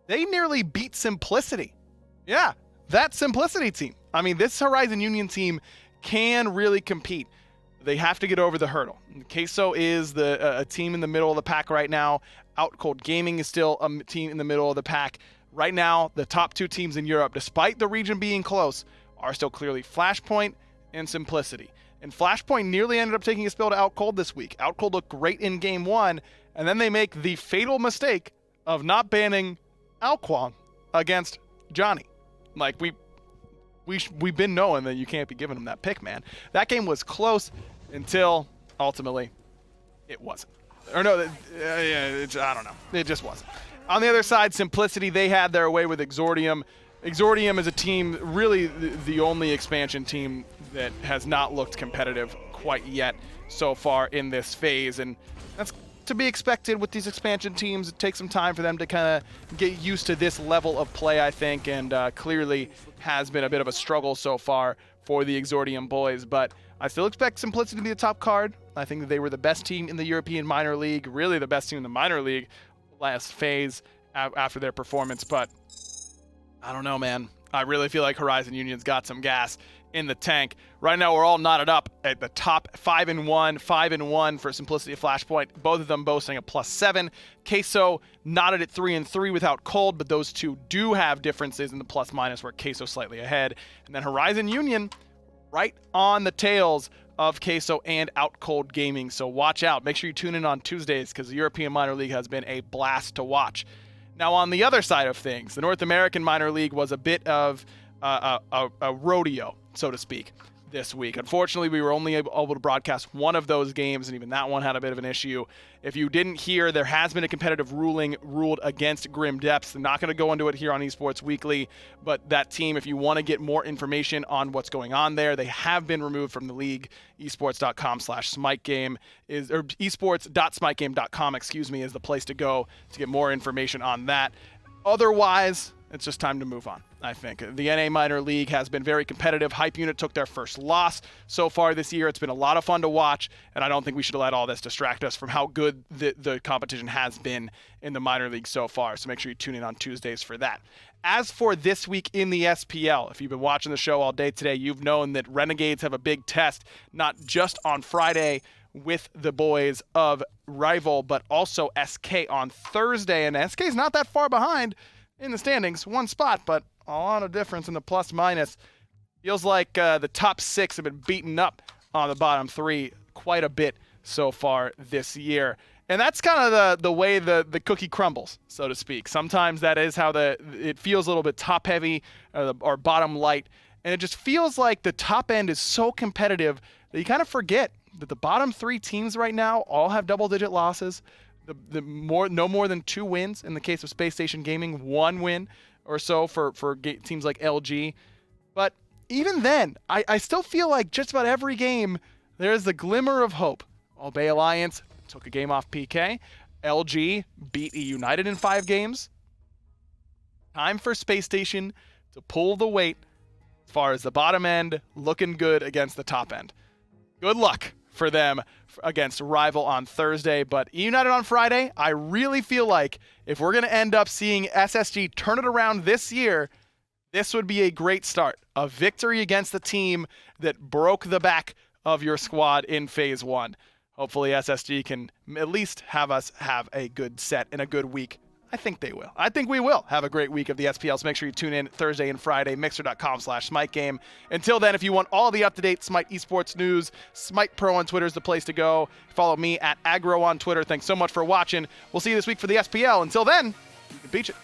S1: they nearly beat Simplicity. Yeah. That Simplicity team. I mean, this Horizon Union team can really compete. They have to get over the hurdle. Queso is a team in the middle of the pack right now. Outcold Gaming is still a team in the middle of the pack. Right now, the top two teams in Europe, despite the region being close, are still clearly Flashpoint and Simplicity. And Flashpoint nearly ended up taking a spill to Outcold this week. Outcold looked great in Game 1, and then they make the fatal mistake of not banning Alquan against Johnny. Like, we've been knowing that you can't be giving him that pick, man. That game was close until, ultimately, it wasn't. Or no, I don't know. It just wasn't. On the other side, Simplicity, they had their way with Exordium. Exordium is a team, really the only expansion team that has not looked competitive quite yet so far in this phase, and that's to be expected with these expansion teams. It takes some time for them to kind of get used to this level of play, I think, and clearly has been a bit of a struggle so far for the Exordium boys, but I still expect Simplicity to be the top card. I think that they were the best team in the European minor league, really the best team in the minor league last phase after their performance, but I don't know, man. I really feel like Horizon Union's got some gas in the tank. Right now, we're all knotted up at the top 5-1 for Simplicity of Flashpoint. Both of them boasting a +7. Queso knotted at 3-3 without Cold, but those two do have differences in the plus-minus, where Queso slightly ahead. And then Horizon Union right on the tails of Queso and Outcold Gaming. So watch out. Make sure you tune in on Tuesdays, because the European Minor League has been a blast to watch. Now, on the other side of things, the North American Minor League was a bit of a rodeo, so to speak, this week. Unfortunately, we were only able to broadcast one of those games, and even that one had a bit of an issue. If you didn't hear, there has been a competitive ruling ruled against Grim Depths. I'm not going to go into it here on Esports Weekly, but that team, if you want to get more information on what's going on there, they have been removed from the league. Esports.com/SmiteGame or esports.smitegame.com, is the place to go to get more information on that. Otherwise, it's just time to move on, I think. The NA Minor League has been very competitive. Hype Unit took their first loss so far this year. It's been a lot of fun to watch, and I don't think we should let all this distract us from how good the competition has been in the minor league so far. So make sure you tune in on Tuesdays for that. As for this week in the SPL, if you've been watching the show all day today, you've known that Renegades have a big test, not just on Friday with the boys of Rival, but also SK on Thursday. And SK is not that far behind in the standings, one spot, but a lot of difference in the plus-minus. Feels like the top 6 have been beaten up on the bottom 3 quite a bit so far this year. And that's kind of the way the cookie crumbles, so to speak. Sometimes that is how it feels a little bit top-heavy or bottom-light, and it just feels like the top end is so competitive that you kind of forget that the bottom 3 teams right now all have double-digit losses. No more than 2 wins in the case of Space Station Gaming, 1 win or so for teams like LG. But even then, I still feel like just about every game there's the glimmer of hope. Obey Alliance took a game off PK. LG beat United in 5 games. Time for Space Station to pull the weight as far as the bottom end, looking good against the top end. Good luck for them against Rival on Thursday, but United on Friday. I really feel like if we're going to end up seeing SSG turn it around this year, this would be a great start. A victory against the team that broke the back of your squad in Phase 1. Hopefully SSG can at least have us have a good set and a good week. I think they will. I think we will have a great week of the SPL, so make sure you tune in Thursday and Friday, mixer.com/SmiteGame. Until then, if you want all the up-to-date Smite Esports news, SMITEPro on Twitter is the place to go. Follow me at Agro on Twitter. Thanks so much for watching. We'll see you this week for the SPL. Until then, you can beach it.